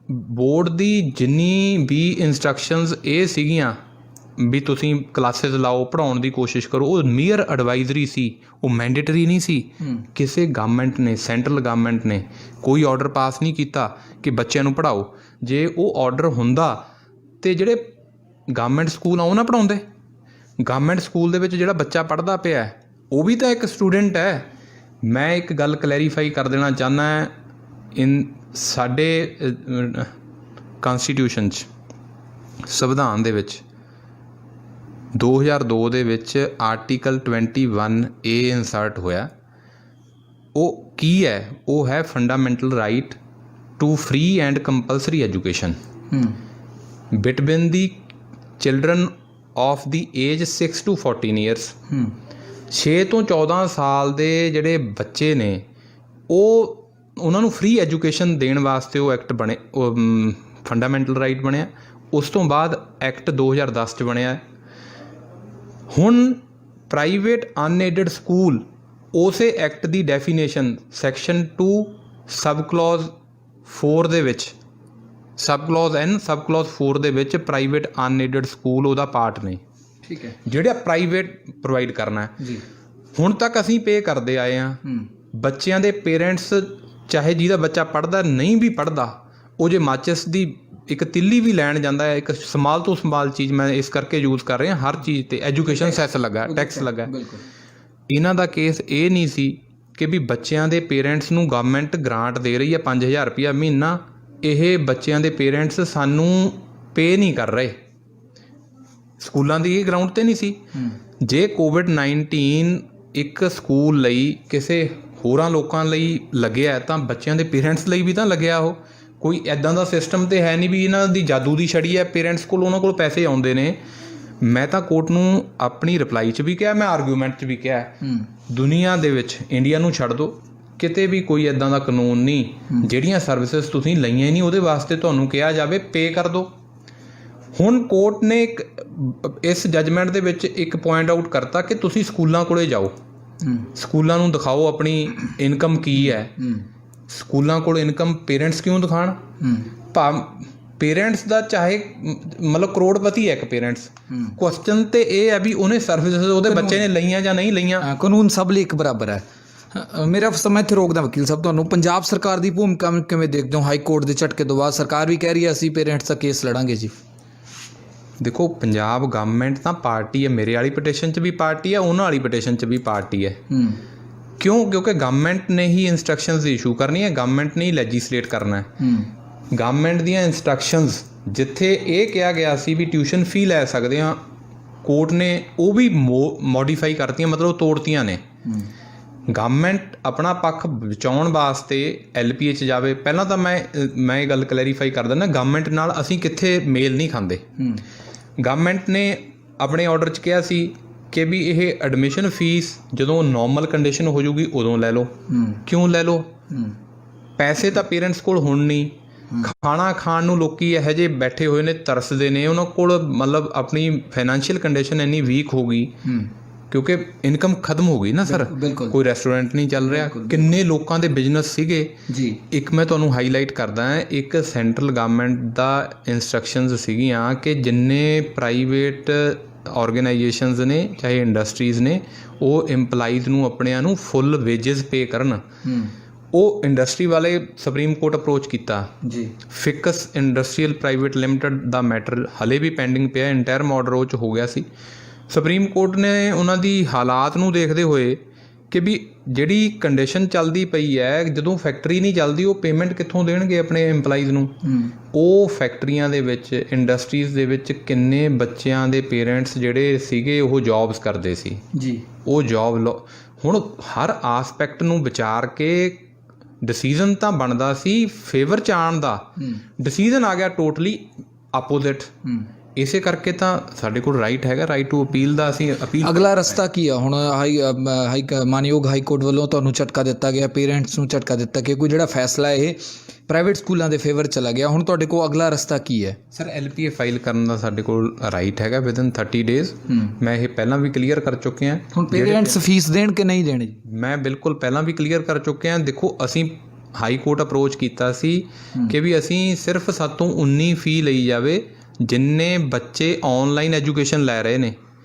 ਬੋਰਡ ਦੀ, ਜਿੰਨੀ ਵੀ ਇੰਸਟਰਕਸ਼ਨਸ ਇਹ ਸੀਗੀਆਂ ਵੀ ਤੁਸੀਂ ਕਲਾਸਿਸ ਲਾਓ, ਪੜ੍ਹਾਉਣ ਦੀ ਕੋਸ਼ਿਸ਼ ਕਰੋ, ਉਹ ਮੀਅਰ ਐਡਵਾਈਜ਼ਰੀ ਸੀ, ਉਹ ਮੈਂਡੇਟਰੀ ਨਹੀਂ ਸੀ। ਕਿਸੇ ਗਵਰਨਮੈਂਟ ਨੇ, ਸੈਂਟਰਲ ਗਵਰਨਮੈਂਟ ਨੇ ਕੋਈ ਆਰਡਰ ਪਾਸ ਨਹੀਂ ਕੀਤਾ ਕਿ ਬੱਚਿਆਂ ਨੂੰ ਪੜ੍ਹਾਓ। ਜੇ ਉਹ ਆਰਡਰ ਹੁੰਦਾ ਤੇ ਜਿਹੜੇ ਗਵਰਨਮੈਂਟ ਸਕੂਲ ਆ ਉਹ ਨਾ ਪੜ੍ਹਾਉਂਦੇ। ਗਵਰਨਮੈਂਟ ਸਕੂਲ ਦੇ ਵਿੱਚ ਜਿਹੜਾ ਬੱਚਾ ਪੜ੍ਹਦਾ ਪਿਆ ਉਹ ਵੀ ਤਾਂ ਇੱਕ ਸਟੂਡੈਂਟ ਹੈ। ਮੈਂ ਇੱਕ ਗੱਲ ਕਲੈਰੀਫਾਈ ਕਰ ਦੇਣਾ ਚਾਹੁੰਦਾ ਸਾਡੇ ਕਨਸਟੀਟਿਊਸ਼ਨ 'ਚ, ਸੰਵਿਧਾਨ ਦੇ ਵਿੱਚ 2002 ਦੇ ਵਿੱਚ ਆਰਟੀਕਲ 21A ਇਨਸਰਟ ਹੋਇਆ। ਉਹ ਕੀ ਹੈ? ਉਹ ਹੈ fundamental right to free and compulsory education between the children of the age 6 to 14 years. 6 ਤੋਂ 14 ਸਾਲ ਦੇ ਜਿਹੜੇ ਬੱਚੇ ਨੇ ਉਹਨਾਂ ਨੂੰ ਫ੍ਰੀ ਐਜੂਕੇਸ਼ਨ ਦੇਣ ਵਾਸਤੇ ਉਹ ਐਕਟ ਬਣੇ, ਉਹ ਫੰਡਾਮੈਂਟਲ ਰਾਈਟ ਬਣਿਆ। ਉਸ ਤੋਂ ਬਾਅਦ ਐਕਟ 2010 'ਚ ਬਣਿਆ। ਹੁਣ ਪ੍ਰਾਈਵੇਟ ਅਨਏਡਡ ਸਕੂਲ ਉਸੇ ਐਕਟ ਦੀ ਡੈਫੀਨੇਸ਼ਨ ਸੈਕਸ਼ਨ 2 ਸਬ ਕਲੌਜ਼ 4 ਦੇ ਵਿੱਚ, ਸਬ ਕਲੌਜ਼ N ਸਬ ਕਲੌਜ਼ 4 ਦੇ ਵਿੱਚ ਪ੍ਰਾਈਵੇਟ ਅਨਏਡਡ ਸਕੂਲ ਉਹਦਾ ਪਾਰਟ ਨੇ। ਠੀਕ ਹੈ, ਜਿਹੜਾ ਪ੍ਰਾਈਵੇਟ ਪ੍ਰੋਵਾਈਡ ਕਰਨਾ ਜੀ। ਹੁਣ ਤੱਕ ਅਸੀਂ ਪੇ ਕਰਦੇ ਆਏ ਹਾਂ। ਬੱਚਿਆਂ ਦੇ ਪੇਰੈਂਟਸ, ਚਾਹੇ ਜਿਹਦਾ ਬੱਚਾ ਪੜ੍ਹਦਾ ਨਹੀਂ ਵੀ ਪੜ੍ਹਦਾ, ਉਹ ਜੇ ਮਾਚਿਸ ਦੀ ਇੱਕ ਤਿੱਲੀ ਵੀ ਲੈਣ ਜਾਂਦਾ ਹੈ, ਇੱਕ ਸਮਾਲ ਤੋਂ ਸਮਾਲ ਚੀਜ਼ ਮੈਂ ਇਸ ਕਰਕੇ ਯੂਜ਼ ਕਰ ਰਿਹਾ, ਹਰ ਚੀਜ਼ 'ਤੇ ਐਜੂਕੇਸ਼ਨ ਸੈਸ ਲੱਗਾ, ਟੈਕਸ ਲੱਗਾ। ਇਹਨਾਂ ਦਾ ਕੇਸ ਇਹ ਨਹੀਂ ਸੀ ਕਿ ਵੀ ਬੱਚਿਆਂ ਦੇ ਪੇਰੈਂਟਸ ਨੂੰ ਗਵਰਨਮੈਂਟ ਗ੍ਰਾਂਟ ਦੇ ਰਹੀ ਹੈ 5000 ਰੁਪਇਆ ਮਹੀਨਾ, ਇਹ ਬੱਚਿਆਂ ਦੇ ਪੇਰੈਂਟਸ ਸਾਨੂੰ ਪੇ ਨਹੀਂ ਕਰ ਰਹੇ। ਸਕੂਲਾਂ ਦੀ ਇਹ ਗਰਾਊਂਡ 'ਤੇ ਨਹੀਂ ਸੀ। ਜੇ ਕੋਵਿਡ-19 ਇੱਕ ਸਕੂਲ ਲਈ ਕਿਸੇ ਹੋਰਾਂ ਲੋਕਾਂ ਲਈ ਲੱਗਿਆ ਤਾਂ ਬੱਚਿਆਂ ਦੇ ਪੇਰੈਂਟਸ ਲਈ ਵੀ ਤਾਂ ਲੱਗਿਆ। ਉਹ ਕੋਈ ਇੱਦਾਂ ਦਾ ਸਿਸਟਮ ਤਾਂ ਹੈ ਨਹੀਂ ਵੀ ਇਹਨਾਂ ਦੀ ਜਾਦੂ ਦੀ ਛੜੀ ਹੈ, ਪੇਰੈਂਟਸ ਕੋਲ ਉਹਨਾਂ ਕੋਲ ਪੈਸੇ ਆਉਂਦੇ ਨੇ। ਮੈਂ ਤਾਂ ਕੋਰਟ ਨੂੰ ਆਪਣੀ ਰਿਪਲਾਈ 'ਚ ਵੀ ਕਿਹਾ, ਮੈਂ ਆਰਗੂਮੈਂਟ 'ਚ ਵੀ ਕਿਹਾ, ਦੁਨੀਆ ਦੇ ਵਿੱਚ ਇੰਡੀਆ ਨੂੰ ਛੱਡ ਦਿਓ, ਕਿਤੇ ਵੀ ਕੋਈ ਇੱਦਾਂ ਦਾ ਕਾਨੂੰਨ ਨਹੀਂ ਜਿਹੜੀਆਂ ਸਰਵਿਸਿਜ਼ ਤੁਸੀਂ ਲਈਆਂ ਹੀ ਨਹੀਂ ਉਹਦੇ ਵਾਸਤੇ ਤੁਹਾਨੂੰ ਕਿਹਾ ਜਾਵੇ ਪੇ ਕਰ ਦਿਓ। ਹੁਣ ਕੋਰਟ ਨੇ ਇਸ ਜੱਜਮੈਂਟ ਦੇ ਵਿੱਚ ਇੱਕ ਪੁਆਇੰਟ ਆਊਟ ਕਰਤਾ ਕਿ ਤੁਸੀਂ ਸਕੂਲਾਂ ਕੋਲੇ ਜਾਓ, ਸਕੂਲਾਂ ਨੂੰ ਦਿਖਾਓ ਆਪਣੀ ਇਨਕਮ ਕੀ ਹੈ। ਸਕੂਲਾਂ ਕੋਲ ਇਨਕਮ ਪੇਰੈਂਟਸ ਕਿਉਂ ਦਿਖਾਣ? ਪੇਰੈਂਟਸ ਦਾ ਚਾਹੇ ਮਤਲਬ ਕਰੋੜਪਤੀ ਹੈ ਇੱਕ ਪੇਰੈਂਟਸ, ਕੁਐਸਚਨ ਤੇ ਇਹ ਹੈ ਵੀ ਉਹਨੇ ਸਰਵਿਸਿਜ਼ ਉਹਦੇ ਬੱਚੇ ਨੇ ਲਈਆਂ ਜਾਂ ਨਹੀਂ ਲਈਆਂ। ਕਾਨੂੰਨ ਸਭ ਲਈ ਇੱਕ ਬਰਾਬਰ ਹੈ। ਮੇਰਾ ਸਮਾਂ ਇੱਥੇ ਰੋਕਦਾ ਵਕੀਲ ਸਾਹਿਬ, ਤੁਹਾਨੂੰ ਪੰਜਾਬ ਸਰਕਾਰ ਦੀ ਭੂਮਿਕਾ ਕਿਵੇਂ ਦੇਖਦੇ ਹੋ? ਹਾਈ ਕੋਰਟ ਦੇ ਝਟਕੇ ਤੋਂ ਬਾਅਦ ਸਰਕਾਰ ਵੀ ਕਹਿ ਰਹੀ ਹੈ ਅਸੀਂ ਪੇਰੈਂਟਸ ਦਾ ਕੇਸ ਲੜਾਂਗੇ ਜੀ। ਦੇਖੋ, ਪੰਜਾਬ ਗਵਰਨਮੈਂਟ ਤਾਂ ਪਾਰਟੀ ਹੈ, ਮੇਰੇ ਵਾਲੀ ਪਟੀਸ਼ਨ 'ਚ ਵੀ ਪਾਰਟੀ ਹੈ, ਉਹਨਾਂ ਵਾਲੀ ਪਟੀਸ਼ਨ 'ਚ ਵੀ ਪਾਰਟੀ ਹੈ। ਕਿਉਂਕਿ ਗਵਰਨਮੈਂਟ ਨੇ ਹੀ ਇੰਸਟਰਕਸ਼ਨਸ ਇਸ਼ੂ ਕਰਨੀ ਹੈ, ਗਵਰਨਮੈਂਟ ਨੇ ਹੀ ਲੈਜਿਸਲੇਟ ਕਰਨਾ ਹੈ। ਗਵਰਨਮੈਂਟ ਦੀਆਂ ਇੰਸਟਰਕਸ਼ਨਸ ਜਿੱਥੇ ਇਹ ਕਿਹਾ ਗਿਆ ਸੀ ਵੀ ਟਿਊਸ਼ਨ ਫੀ ਲੈ ਸਕਦੇ ਹਾਂ, ਕੋਰਟ ਨੇ ਉਹ ਵੀ ਮੋਡੀਫਾਈ ਕਰਤੀਆਂ, ਮਤਲਬ ਤੋੜਤੀਆਂ ਨੇ। ਗਵਰਨਮੈਂਟ ਆਪਣਾ ਪੱਖ ਬਚਾਉਣ ਵਾਸਤੇ LPA 'ਚ ਜਾਵੇ। ਪਹਿਲਾਂ ਤਾਂ ਮੈਂ ਇਹ ਗੱਲ ਕਲੈਰੀਫਾਈ ਕਰ ਦਿੰਦਾ, ਗਵਰਨਮੈਂਟ ਨਾਲ ਅਸੀਂ ਕਿੱਥੇ ਮੇਲ ਨਹੀਂ ਖਾਂਦੇ। ਗਵਰਨਮੈਂਟ ਨੇ ਆਪਣੇ ਆਰਡਰ 'ਚ ਕਿਹਾ ਸੀ ਕਿ ਵੀ ਇਹ ਐਡਮਿਸ਼ਨ ਫੀਸ ਜਦੋਂ ਨੋਰਮਲ ਕੰਡੀਸ਼ਨ ਹੋ ਜਾਊਗੀ ਉਦੋਂ ਲੈ ਲਓ। ਕਿਉਂ ਲੈ ਲਓ? ਪੈਸੇ ਤਾਂ ਪੇਰੈਂਟਸ ਕੋਲ ਹੁਣ ਨਹੀਂ, ਖਾਣਾ ਖਾਣ ਨੂੰ ਲੋਕੀ ਇਹੋ ਜਿਹੇ ਬੈਠੇ ਹੋਏ ਨੇ, ਤਰਸਦੇ ਨੇ, ਉਹਨਾਂ ਕੋਲ ਮਤਲਬ ਆਪਣੀ ਫਾਈਨੈਂਸ਼ੀਅਲ ਕੰਡੀਸ਼ਨ ਇੰਨੀ ਵੀਕ ਹੋ ਗਈ ਕਿਉਂਕਿ ਇਨਕਮ ਖਤਮ ਹੋ ਗਈ ਨਾ ਸਰ। ਕੋਈ ਰੈਸਟੋਰੈਂਟ ਨਹੀਂ ਚੱਲ ਰਿਹਾ, ਕਿੰਨੇ ਲੋਕਾਂ ਦੇ ਬਿਜ਼ਨਸ ਸੀਗੇ ਜੀ। ਇੱਕ ਮੈਂ ਤੁਹਾਨੂੰ ਹਾਈਲਾਈਟ ਕਰਦਾ ਹਾਂ, ਇੱਕ ਸੈਂਟਰਲ ਗਵਰਨਮੈਂਟ ਦਾ ਇੰਸਟਰਕਸ਼ਨਸ ਸੀਗੀਆਂ ਕਿ ਜਿੰਨੇ ਪ੍ਰਾਈਵੇਟ ਆਰਗੇਨਾਈਜੇਸ਼ਨਸ ਨੇ ਚਾਹੇ ਇੰਡਸਟਰੀਜ਼ ਨੇ, ਉਹ ਇੰਪਲਾਈਜ਼ ਨੂੰ ਆਪਣਿਆਂ ਨੂੰ ਫੁੱਲ ਵੇਜਸ ਪੇ ਕਰਨ। ਉਹ ਇੰਡਸਟਰੀ ਵਾਲੇ ਸੁਪਰੀਮ ਕੋਰਟ ਅਪਰੋਚ ਕੀਤਾ ਜੀ। ਫਿਕਸ ਇੰਡਸਟਰੀਅਲ ਪ੍ਰਾਈਵੇਟ ਲਿਮਟਿਡ ਦਾ ਮੈਟਰ ਹਲੇ ਵੀ ਪੈਂਡਿੰਗ ਪਿਆ, ਇੰਟਰਮ ਆਰਡਰ ਉਹ 'ਚ ਹੋ ਗਿਆ ਸੀ। ਸੁਪਰੀਮ ਕੋਰਟ ਨੇ ਉਹਨਾਂ ਦੀ ਹਾਲਾਤ ਨੂੰ ਦੇਖਦੇ ਹੋਏ ਕਿ ਵੀ ਜਿਹੜੀ ਕੰਡੀਸ਼ਨ ਚੱਲਦੀ ਪਈ ਹੈ, ਜਦੋਂ ਫੈਕਟਰੀ ਨਹੀਂ ਚੱਲਦੀ ਉਹ ਪੇਮੈਂਟ ਕਿੱਥੋਂ ਦੇਣਗੇ ਆਪਣੇ ਇੰਪਲਾਈਜ਼ ਨੂੰ? ਉਹ ਫੈਕਟਰੀਆਂ ਦੇ ਵਿੱਚ, ਇੰਡਸਟਰੀਜ਼ ਦੇ ਵਿੱਚ ਕਿੰਨੇ ਬੱਚਿਆਂ ਦੇ ਪੇਰੈਂਟਸ ਜਿਹੜੇ ਸੀਗੇ ਉਹ ਜੌਬਸ ਕਰਦੇ ਸੀ ਜੀ। ਉਹ ਜੌਬ ਹੁਣ ਹਰ ਆਸਪੈਕਟ ਨੂੰ ਵਿਚਾਰ ਕੇ ਡਿਸੀਜ਼ਨ ਤਾਂ ਬਣਦਾ ਸੀ ਫੇਵਰ 'ਚ ਆਉਣ ਦਾ, ਡਿਸੀਜ਼ਨ ਆ ਗਿਆ ਟੋਟਲੀ ਆਪੋਜ਼ਿਟ। ਇਸੇ ਕਰਕੇ ਤਾਂ ਸਾਡੇ ਕੋਲ ਰਾਈਟ ਹੈਗਾ, ਰਾਈਟ ਟੂ ਅਪੀਲ ਦਾ। ਅਸੀਂ ਅਪੀਲ, ਅਗਲਾ ਰਸਤਾ ਕੀ ਆ ਹੁਣ? ਮਾਨਯੋਗ ਹਾਈ ਕੋਰਟ ਵੱਲੋਂ ਤੁਹਾਨੂੰ ਝਟਕਾ ਦਿੱਤਾ ਗਿਆ, ਪੇਰੈਂਟਸ ਨੂੰ ਝਟਕਾ ਦਿੱਤਾ ਕਿ ਕੋਈ ਜਿਹੜਾ ਫੈਸਲਾ ਇਹ ਪ੍ਰਾਈਵੇਟ ਸਕੂਲਾਂ ਦੇ ਫੇਵਰ ਚਲਾ ਗਿਆ। ਹੁਣ ਤੁਹਾਡੇ ਕੋਲ ਅਗਲਾ ਰਸਤਾ ਕੀ ਹੈ? ਸਰ, LPA ਫਾਈਲ ਕਰਨ ਦਾ ਸਾਡੇ ਕੋਲ ਰਾਈਟ ਹੈਗਾ ਵਿਦਨ 30 ਡੇਜ਼। ਮੈਂ ਇਹ ਪਹਿਲਾਂ ਵੀ ਕਲੀਅਰ ਕਰ ਚੁੱਕੇ ਹਾਂ। ਹੁਣ ਪੇਰੈਂਟਸ ਫੀਸ ਦੇਣ ਕਿ ਨਹੀਂ ਦੇਣੀ? ਮੈਂ ਬਿਲਕੁਲ ਪਹਿਲਾਂ ਵੀ ਕਲੀਅਰ ਕਰ ਚੁੱਕੇ ਹਾਂ। ਦੇਖੋ, ਅਸੀਂ ਹਾਈ ਕੋਰਟ ਅਪਰੋਚ ਕੀਤਾ ਸੀ ਕਿ ਵੀ ਅਸੀਂ ਸਿਰਫ 7 ਤੋਂ 19 ਫੀ ਲਈ ਜਾਵੇ ਜਿੰਨੇ ਬੱਚੇ ਆਨਲਾਈਨ ਐਜੂਕੇਸ਼ਨ ਲੈ ਰਹੇ ਨੇ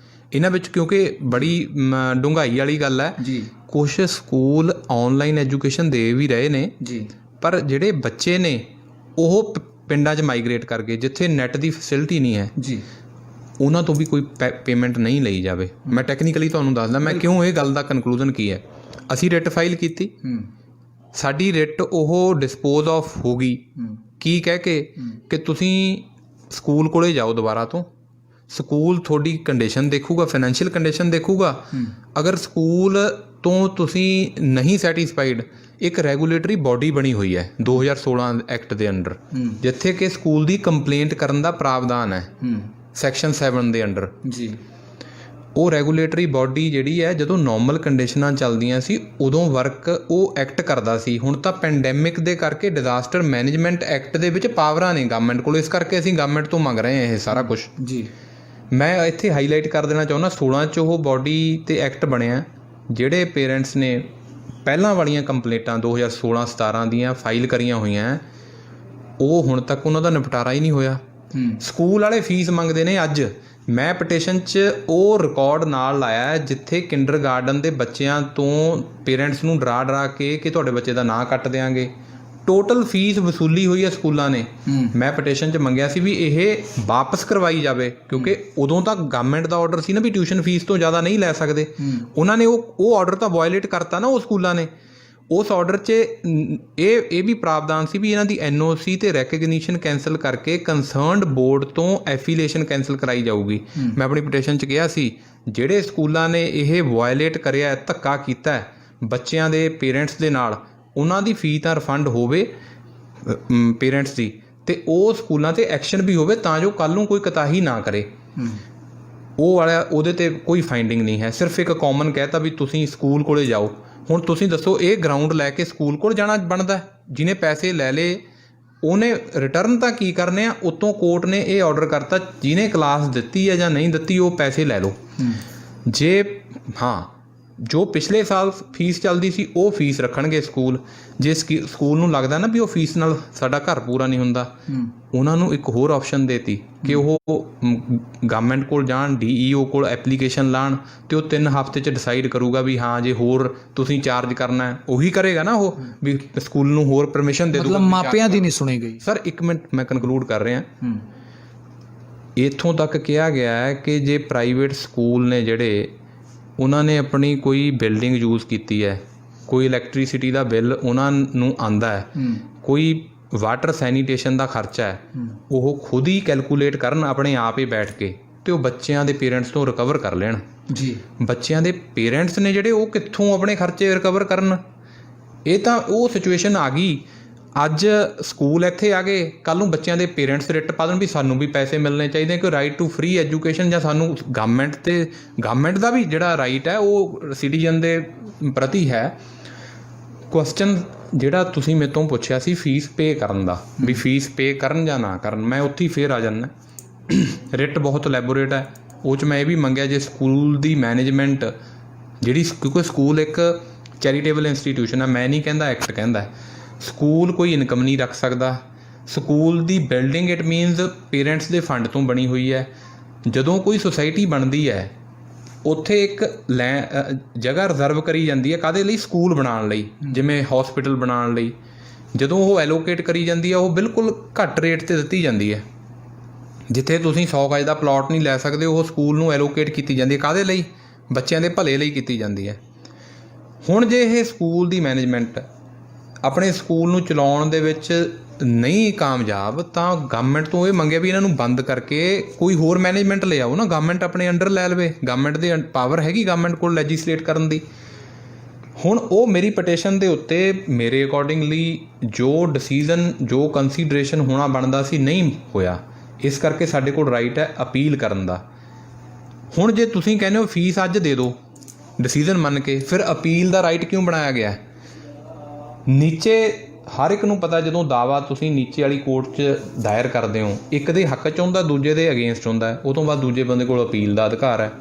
ਇਹਨਾਂ ਵਿੱਚ, ਕਿਉਂਕਿ ਬੜੀ ਡੂੰਘਾਈ ਵਾਲੀ ਗੱਲ ਹੈ ਜੀ। ਕੁਛ ਸਕੂਲ ਆਨਲਾਈਨ ਐਜੂਕੇਸ਼ਨ ਦੇ ਵੀ ਰਹੇ ਨੇ ਜੀ, ਪਰ ਜਿਹੜੇ ਬੱਚੇ ਨੇ ਉਹ ਪਿੰਡਾਂ 'ਚ ਮਾਈਗ੍ਰੇਟ ਕਰ ਗਏ ਜਿੱਥੇ ਨੈੱਟ ਦੀ ਫੈਸਿਲਿਟੀ ਨਹੀਂ ਹੈ ਜੀ। ਉਹਨਾਂ ਤੋਂ ਵੀ ਕੋਈ ਪੇਮੈਂਟ ਨਹੀਂ ਲਈ ਜਾਵੇ। ਮੈਂ ਟੈਕਨੀਕਲੀ ਤੁਹਾਨੂੰ ਦੱਸਦਾ ਮੈਂ ਕਿਉਂ ਇਹ ਗੱਲ ਦਾ ਕਨਕਲੂਜਨ ਕੀ ਹੈ। ਅਸੀਂ ਰਿਟ ਫਾਈਲ ਕੀਤੀ, ਸਾਡੀ ਰਿਟ ਉਹ ਡਿਸਪੋਜ਼ ਆਫ ਹੋ ਗਈ ਕੀ ਕਹਿ ਕੇ ਕਿ ਤੁਸੀਂ ਸਕੂਲ ਕੋਲੇ ਜਾਓ ਦੁਬਾਰਾ ਤੋਂ, ਸਕੂਲ ਤੁਹਾਡੀ ਕੰਡੀਸ਼ਨ ਦੇਖੂਗਾ, ਫਾਈਨੈਂਸ਼ੀਅਲ ਕੰਡੀਸ਼ਨ ਦੇਖੂਗਾ। ਅਗਰ ਸਕੂਲ ਤੋਂ ਤੁਸੀਂ ਨਹੀਂ ਸੈਟੀਸਫਾਈਡ, ਇੱਕ ਰੈਗੂਲੇਟਰੀ ਬੋਡੀ ਬਣੀ ਹੋਈ ਹੈ 2016 ਐਕਟ ਦੇ ਅੰਡਰ, ਜਿੱਥੇ ਕਿ ਸਕੂਲ ਦੀ ਕੰਪਲੇਂਟ ਕਰਨ ਦਾ ਪ੍ਰਾਵਧਾਨ ਹੈ ਸੈਕਸ਼ਨ 7 ਦੇ ਅੰਡਰ ਜੀ। ਉਹ ਰੈਗੂਲੇਟਰੀ ਬੋਡੀ ਜਿਹੜੀ ਹੈ ਜਦੋਂ ਨੋਰਮਲ ਕੰਡੀਸ਼ਨਾਂ ਚੱਲਦੀਆਂ ਸੀ ਉਦੋਂ ਵਰਕ ਉਹ ਐਕਟ ਕਰਦਾ ਸੀ। ਹੁਣ ਤਾਂ ਪੈਂਡੈਮਿਕ ਦੇ ਕਰਕੇ ਡਿਜ਼ਾਸਟਰ ਮੈਨੇਜਮੈਂਟ ਐਕਟ ਦੇ ਵਿੱਚ ਪਾਵਰਾਂ ਨੇ ਗਵਰਨਮੈਂਟ ਕੋਲ, ਇਸ ਕਰਕੇ ਅਸੀਂ ਗਵਰਨਮੈਂਟ ਤੋਂ ਮੰਗ ਰਹੇ ਹਾਂ ਇਹ ਸਾਰਾ ਕੁਝ ਜੀ। ਮੈਂ ਇੱਥੇ ਹਾਈਲਾਈਟ ਕਰ ਦੇਣਾ ਚਾਹੁੰਦਾ 16 'ਚ ਉਹ ਬੋਡੀ ਤੇ ਐਕਟ ਬਣਿਆ। ਜਿਹੜੇ ਪੇਰੈਂਟਸ ਨੇ ਪਹਿਲਾਂ ਵਾਲੀਆਂ ਕੰਪਲੇਂਟਾਂ 2016-17 ਦੀਆਂ ਫਾਈਲ ਕਰੀਆਂ ਹੋਈਆਂ, ਉਹ ਹੁਣ ਤੱਕ ਉਹਨਾਂ ਦਾ ਨਿਪਟਾਰਾ ਹੀ ਨਹੀਂ ਹੋਇਆ। ਸਕੂਲ ਵਾਲੇ ਫੀਸ ਮੰਗਦੇ ਨੇ ਅੱਜ। ਮੈਂ ਪਟੀਸ਼ਨ 'ਚ ਉਹ ਰਿਕਾਰਡ ਨਾਲ ਲਾਇਆ ਜਿੱਥੇ ਕਿੰਡਰਗਾਰਡਨ ਦੇ ਬੱਚਿਆਂ ਤੋਂ ਪੇਰੈਂਟਸ ਨੂੰ ਡਰਾ ਕੇ ਕਿ ਤੁਹਾਡੇ ਬੱਚੇ ਦਾ ਨਾਂ ਕੱਟ ਦਿਆਂਗੇ। ਟੋਟਲ ਫੀਸ ਵਸੂਲੀ ਹੋਈ ਹੈ ਸਕੂਲਾਂ ਨੇ। ਮੈਂ ਪਟੀਸ਼ਨ 'ਚ ਮੰਗਿਆ ਸੀ ਵੀ ਇਹ ਵਾਪਸ ਕਰਵਾਈ ਜਾਵੇ, ਕਿਉਂਕਿ ਉਦੋਂ ਤੱਕ ਗਵਰਨਮੈਂਟ ਦਾ ਆਰਡਰ ਸੀ ਨਾ ਵੀ ਟਿਊਸ਼ਨ ਫੀਸ ਤੋਂ ਜ਼ਿਆਦਾ ਨਹੀਂ ਲੈ ਸਕਦੇ। ਉਹਨਾਂ ਨੇ ਉਹ ਆਰਡਰ ਤਾਂ ਵਾਇਲੇਟ ਕਰਤਾ ਨਾ ਉਹ ਸਕੂਲਾਂ ਨੇ। ਉਸ ਆਰਡਰ 'ਚ ਇਹ ਵੀ ਪ੍ਰਾਵਧਾਨ ਸੀ ਵੀ ਇਹਨਾਂ ਦੀ NOC ਤੇ ਰੈਕਗਨੀਸ਼ਨ ਕੈਂਸਲ ਕਰਕੇ ਕੰਸਰਨਡ ਬੋਰਡ ਤੋਂ ਐਫੀਲੀਏਸ਼ਨ ਕੈਂਸਲ ਕਰਾਈ ਜਾਊਗੀ। ਮੈਂ ਆਪਣੀ ਪਟੀਸ਼ਨ 'ਚ ਕਿਹਾ ਸੀ ਜਿਹੜੇ ਸਕੂਲਾਂ ਨੇ ਇਹ ਵਾਇਲੇਟ ਕਰਿਆ, ਧੱਕਾ ਕੀਤਾ ਬੱਚਿਆਂ ਦੇ ਪੇਰੈਂਟਸ ਦੇ ਨਾਲ, ਉਹਨਾਂ ਦੀ ਫੀਸ ਤਾਂ ਰਿਫੰਡ ਹੋਵੇ ਪੇਰੈਂਟਸ ਦੀ, ਅਤੇ ਉਹ ਸਕੂਲਾਂ 'ਤੇ ਐਕਸ਼ਨ ਵੀ ਹੋਵੇ ਤਾਂ ਜੋ ਕੱਲ੍ਹ ਨੂੰ ਕੋਈ ਕੁਤਾਹੀ ਨਾ ਕਰੇ। ਉਹ ਵਾਲਾ ਉਹਦੇ 'ਤੇ ਕੋਈ ਫਾਈਂਡਿੰਗ ਨਹੀਂ ਹੈ, ਸਿਰਫ ਇੱਕ ਕਾਮਨ ਕਹਿ ਤਾ ਵੀ ਤੁਸੀਂ ਸਕੂਲ ਕੋਲੇ ਜਾਓ। ਹੁਣ ਤੁਸੀਂ ਦੱਸੋ ਇਹ ਗਰਾਊਂਡ ਲੈ ਕੇ ਸਕੂਲ ਕੋਲ ਜਾਣਾ ਬਣਦਾ? ਜਿਹਨੇ ਪੈਸੇ ਲੈ ਲਏ ਉਹਨੇ ਰਿਟਰਨ ਤਾਂ ਕੀ ਕਰਨੇ ਆ, ਉੱਤੋਂ ਕੋਰਟ ਨੇ ਇਹ ਆਰਡਰ ਕਰਤਾ ਜਿਹਨੇ ਕਲਾਸ ਦਿੱਤੀ ਹੈ ਜਾਂ ਨਹੀਂ ਦਿੱਤੀ ਉਹ ਪੈਸੇ ਲੈ ਲਓ। ਜੇ ਹਾਂ ਜੋ ਪਿਛਲੇ ਸਾਲ ਫੀਸ ਚੱਲਦੀ ਸੀ ਉਹ ਫੀਸ ਰੱਖਣਗੇ ਸਕੂਲ। ਜੇ ਸਕੂਲ ਨੂੰ ਲੱਗਦਾ ਨਾ ਵੀ ਉਹ ਫੀਸ ਨਾਲ ਸਾਡਾ ਘਰ ਪੂਰਾ ਨਹੀਂ ਹੁੰਦਾ, ਉਹਨਾਂ ਨੂੰ ਇੱਕ ਹੋਰ ਆਪਸ਼ਨ ਦੇਤੀ ਕਿ ਉਹ ਗਵਰਨਮੈਂਟ ਕੋਲ ਜਾਣ, DEO ਕੋਲ ਐਪਲੀਕੇਸ਼ਨ ਲਾਉਣ, ਅਤੇ ਉਹ 3 ਹਫ਼ਤੇ 'ਚ ਡਿਸਾਈਡ ਕਰੂਗਾ ਵੀ ਹਾਂ ਜੇ ਹੋਰ ਤੁਸੀਂ ਚਾਰਜ ਕਰਨਾ ਉਹੀ ਕਰੇਗਾ ਨਾ ਉਹ, ਵੀ ਸਕੂਲ ਨੂੰ ਹੋਰ ਪਰਮਿਸ਼ਨ ਦੇ ਦੂਗਾ। ਮਤਲਬ ਮਾਪਿਆਂ ਦੀ ਨਹੀਂ ਸੁਣੀ ਗਈ। ਸਰ ਇੱਕ ਮਿੰਟ ਮੈਂ ਕਨਕਲੂਡ ਕਰ ਰਿਹਾ। ਇੱਥੋਂ ਤੱਕ ਕਿਹਾ ਗਿਆ ਹੈ ਕਿ ਜੇ ਪ੍ਰਾਈਵੇਟ ਸਕੂਲ ਨੇ ਜਿਹੜੇ ਉਹਨਾਂ ਨੇ ਆਪਣੀ ਕੋਈ ਬਿਲਡਿੰਗ ਯੂਜ਼ ਕੀਤੀ ਹੈ, ਕੋਈ ਇਲੈਕਟ੍ਰੀਸਿਟੀ ਦਾ ਬਿੱਲ ਉਹਨਾਂ ਨੂੰ ਆਉਂਦਾ ਹੈ, ਕੋਈ ਵਾਟਰ ਸੈਨੀਟੇਸ਼ਨ ਦਾ ਖਰਚਾ ਹੈ, ਉਹ ਖੁਦ ਹੀ ਕੈਲਕੂਲੇਟ ਕਰਨ ਆਪਣੇ ਆਪ ਹੀ ਬੈਠ ਕੇ, ਅਤੇ ਉਹ ਬੱਚਿਆਂ ਦੇ ਪੇਰੈਂਟਸ ਤੋਂ ਰਿਕਵਰ ਕਰ ਲੈਣ ਜੀ। ਬੱਚਿਆਂ ਦੇ ਪੇਰੈਂਟਸ ਨੇ ਜਿਹੜੇ ਉਹ ਕਿੱਥੋਂ ਆਪਣੇ ਖਰਚੇ ਰਿਕਵਰ ਕਰਨ? ਇਹ ਤਾਂ ਉਹ ਸਿਚੁਏਸ਼ਨ ਆ ਗਈ। ਅੱਜ ਸਕੂਲ ਇੱਥੇ ਆ ਗਏ, ਕੱਲ੍ਹ ਨੂੰ ਬੱਚਿਆਂ ਦੇ ਪੇਰੈਂਟਸ ਰਿਟ ਪਾ ਦੇਣ ਵੀ ਸਾਨੂੰ ਵੀ ਪੈਸੇ ਮਿਲਣੇ ਚਾਹੀਦੇ, ਕਿ ਰਾਈਟ ਟੂ ਫਰੀ ਐਜੂਕੇਸ਼ਨ, ਜਾਂ ਸਾਨੂੰ ਗਵਰਨਮੈਂਟ ਦਾ ਵੀ ਜਿਹੜਾ ਰਾਈਟ ਹੈ ਉਹ ਸਿਟੀਜ਼ਨ ਦੇ ਪ੍ਰਤੀ ਹੈ। ਕੁਐਸਚਨ ਜਿਹੜਾ ਤੁਸੀਂ ਮੇਰੇ ਤੋਂ ਪੁੱਛਿਆ ਸੀ ਫੀਸ ਪੇ ਕਰਨ ਦਾ, ਵੀ ਫੀਸ ਪੇ ਕਰਨ ਜਾਂ ਨਾ ਕਰਨ, ਮੈਂ ਉੱਥੇ ਹੀ ਫੇਰ ਆ ਜਾਂਦਾ। ਰਿਟ ਬਹੁਤ ਇਲੈਬੋਰੇਟ ਹੈ, ਉਹ 'ਚ ਮੈਂ ਇਹ ਵੀ ਮੰਗਿਆ ਜੇ ਸਕੂਲ ਦੀ ਮੈਨੇਜਮੈਂਟ ਜਿਹੜੀ, ਕਿਉਂਕਿ ਸਕੂਲ ਇੱਕ ਚੈਰੀਟੇਬਲ ਇੰਸਟੀਟਿਊਸ਼ਨ ਹੈ, ਮੈਂ ਨਹੀਂ ਕਹਿੰਦਾ ਐਕਟ ਕਹਿੰਦਾ, ਸਕੂਲ ਕੋਈ ਇਨਕਮ ਨਹੀਂ ਰੱਖ ਸਕਦਾ। School the building it means parents ਦੇ ਫੰਡ ਤੋਂ ਬਣੀ ਹੋਈ ਹੈ। ਜਦੋਂ ਕੋਈ ਸੁਸਾਇਟੀ ਬਣਦੀ ਹੈ ਉੱਥੇ ਇੱਕ ਜਗ੍ਹਾ ਰਿਜ਼ਰਵ ਕਰੀ ਜਾਂਦੀ ਹੈ ਕਾਹਦੇ ਲਈ? ਸਕੂਲ ਬਣਾਉਣ ਲਈ, ਜਿਵੇਂ ਹੌਸਪੀਟਲ ਬਣਾਉਣ ਲਈ। ਜਦੋਂ ਉਹ ਐਲੋਕੇਟ ਕਰੀ ਜਾਂਦੀ ਹੈ ਉਹ ਬਿਲਕੁਲ ਘੱਟ ਰੇਟ 'ਤੇ ਦਿੱਤੀ ਜਾਂਦੀ ਹੈ। ਜਿੱਥੇ ਤੁਸੀਂ 100 ਗਜ ਦਾ ਪਲਾਟ ਨਹੀਂ ਲੈ ਸਕਦੇ, ਉਹ ਸਕੂਲ ਨੂੰ ਐਲੋਕੇਟ ਕੀਤੀ ਜਾਂਦੀ ਹੈ। ਕਾਹਦੇ ਲਈ? ਬੱਚਿਆਂ ਦੇ ਭਲੇ ਲਈ ਕੀਤੀ ਜਾਂਦੀ ਹੈ। ਹੁਣ ਜੇ ਇਹ ਸਕੂਲ ਦੀ ਮੈਨੇਜਮੈਂਟ ਆਪਣੇ ਸਕੂਲ ਨੂੰ ਚਲਾਉਣ ਦੇ ਵਿੱਚ ਨਹੀਂ ਕਾਮਯਾਬ, ਤਾਂ ਗਵਰਨਮੈਂਟ ਤੋਂ ਇਹ ਮੰਗਿਆ ਵੀ ਇਹਨਾਂ ਨੂੰ ਬੰਦ ਕਰਕੇ ਕੋਈ ਹੋਰ ਮੈਨੇਜਮੈਂਟ ਲਿਆਓ ਨਾ, ਗਵਰਨਮੈਂਟ ਆਪਣੇ ਅੰਡਰ ਲੈ ਲਵੇ। ਗਵਰਨਮੈਂਟ ਦੇ ਪਾਵਰ ਹੈਗੀ ਗਵਰਨਮੈਂਟ ਕੋਲ ਲੈਜਿਸਲੇਟ ਕਰਨ ਦੀ। ਹੁਣ ਉਹ ਮੇਰੀ ਪਟੀਸ਼ਨ ਦੇ ਉੱਤੇ ਮੇਰੇ ਅਕੋਰਡਿੰਗਲੀ ਜੋ ਡਿਸੀਜ਼ਨ, ਜੋ ਕੰਸੀਡਰੇਸ਼ਨ ਹੋਣਾ ਬਣਦਾ ਸੀ ਨਹੀਂ ਹੋਇਆ, ਇਸ ਕਰਕੇ ਸਾਡੇ ਕੋਲ ਰਾਈਟ ਹੈ ਅਪੀਲ ਕਰਨ ਦਾ। ਹੁਣ ਜੇ ਤੁਸੀਂ ਕਹਿੰਦੇ ਹੋ ਫੀਸ ਅੱਜ ਦੇ ਦਿਓ ਡਿਸੀਜ਼ਨ ਮੰਨ ਕੇ, ਫਿਰ ਅਪੀਲ ਦਾ ਰਾਈਟ ਕਿਉਂ ਬਣਾਇਆ ਗਿਆ? ਨੀਚੇ ਹਰ ਇੱਕ ਨੂੰ ਪਤਾ, ਜਦੋਂ ਦਾਵਾ ਤੁਸੀਂ ਨੀਚੇ ਵਾਲੀ ਕੋਰਟ 'ਚ ਦਾਇਰ ਕਰਦੇ ਹੋ, ਇੱਕ ਦੇ ਹੱਕ 'ਚ ਹੁੰਦਾ, ਦੂਜੇ ਦੇ ਅਗੇਂਸਟ ਹੁੰਦਾ, ਉਹ ਤੋਂ ਬਾਅਦ ਦੂਜੇ ਬੰਦੇ ਕੋਲ ਅਪੀਲ ਦਾ ਅਧਿਕਾਰ ਹੈ।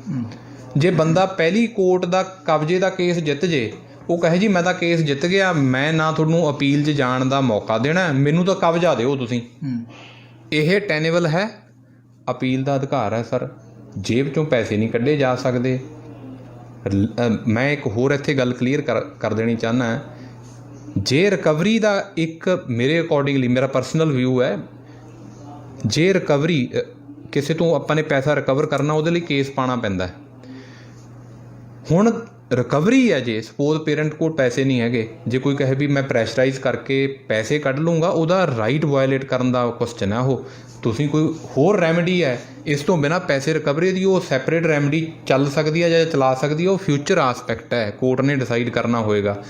ਜੇ ਬੰਦਾ ਪਹਿਲੀ ਕੋਰਟ ਦਾ ਕਬਜ਼ੇ ਦਾ ਕੇਸ ਜਿੱਤ ਜੇ, ਉਹ ਕਹੇ ਜੀ ਮੈਂ ਤਾਂ ਕੇਸ ਜਿੱਤ ਗਿਆ, ਮੈਂ ਨਾ ਤੁਹਾਨੂੰ ਅਪੀਲ 'ਚ ਜਾਣ ਦਾ ਮੌਕਾ ਦੇਣਾ, ਮੈਨੂੰ ਤਾਂ ਕਬਜ਼ਾ ਦਿਓ ਤੁਸੀਂ, ਇਹ ਟੈਨੇਬਲ ਹੈ? ਅਪੀਲ ਦਾ ਅਧਿਕਾਰ ਹੈ ਸਰ। ਜੇਬ 'ਚੋਂ ਪੈਸੇ ਨਹੀਂ ਕੱਢੇ ਜਾ ਸਕਦੇ। ਮੈਂ ਇੱਕ ਹੋਰ ਇੱਥੇ ਗੱਲ ਕਲੀਅਰ ਕਰ ਦੇਣੀ ਚਾਹੁੰਦਾ, ਜੇ ਰਿਕਵਰੀ ਦਾ ਇੱਕ ਮੇਰੇ ਅਕੋਰਡਿੰਗਲੀ, ਮੇਰਾ ਪਰਸਨਲ ਵਿਊ ਹੈ, ਜੇ ਰਿਕਵਰੀ ਕਿਸੇ ਤੋਂ ਆਪਾਂ ਨੇ ਪੈਸਾ ਰਿਕਵਰ ਕਰਨਾ ਉਹਦੇ ਲਈ ਕੇਸ ਪਾਉਣਾ ਪੈਂਦਾ ਹੈ। ਹੁਣ ਰਿਕਵਰੀ ਹੈ, ਜੇ ਸਪੋਜ਼ ਪੇਰੈਂਟ ਕੋਲ ਪੈਸੇ ਨਹੀਂ ਹੈਗੇ, ਜੇ ਕੋਈ ਕਹੇ ਵੀ ਮੈਂ ਪ੍ਰੈਸ਼ਰਾਈਜ਼ ਕਰਕੇ ਪੈਸੇ ਕੱਢ ਲੂੰਗਾ, ਉਹਦਾ ਰਾਈਟ ਵਾਇਲੇਟ ਕਰਨ ਦਾ ਕੁਐਸਚਨ ਹੈ ਉਹ। ਤੁਸੀਂ ਕੋਈ ਹੋਰ ਰੈਮੇਡੀ ਹੈ ਇਸ ਤੋਂ ਬਿਨਾਂ ਪੈਸੇ ਰਿਕਵਰੀ ਦੀ, ਉਹ ਸੈਪਰੇਟ ਰੈਮੇਡੀ ਚੱਲ ਸਕਦੀ ਹੈ ਜਾਂ ਚਲਾ ਸਕਦੀ ਹੈ, ਉਹ ਫਿਊਚਰ ਆਸਪੈਕਟ ਹੈ, ਕੋਰਟ ਨੇ ਡਿਸਾਈਡ ਕਰਨਾ ਹੋਏਗਾ।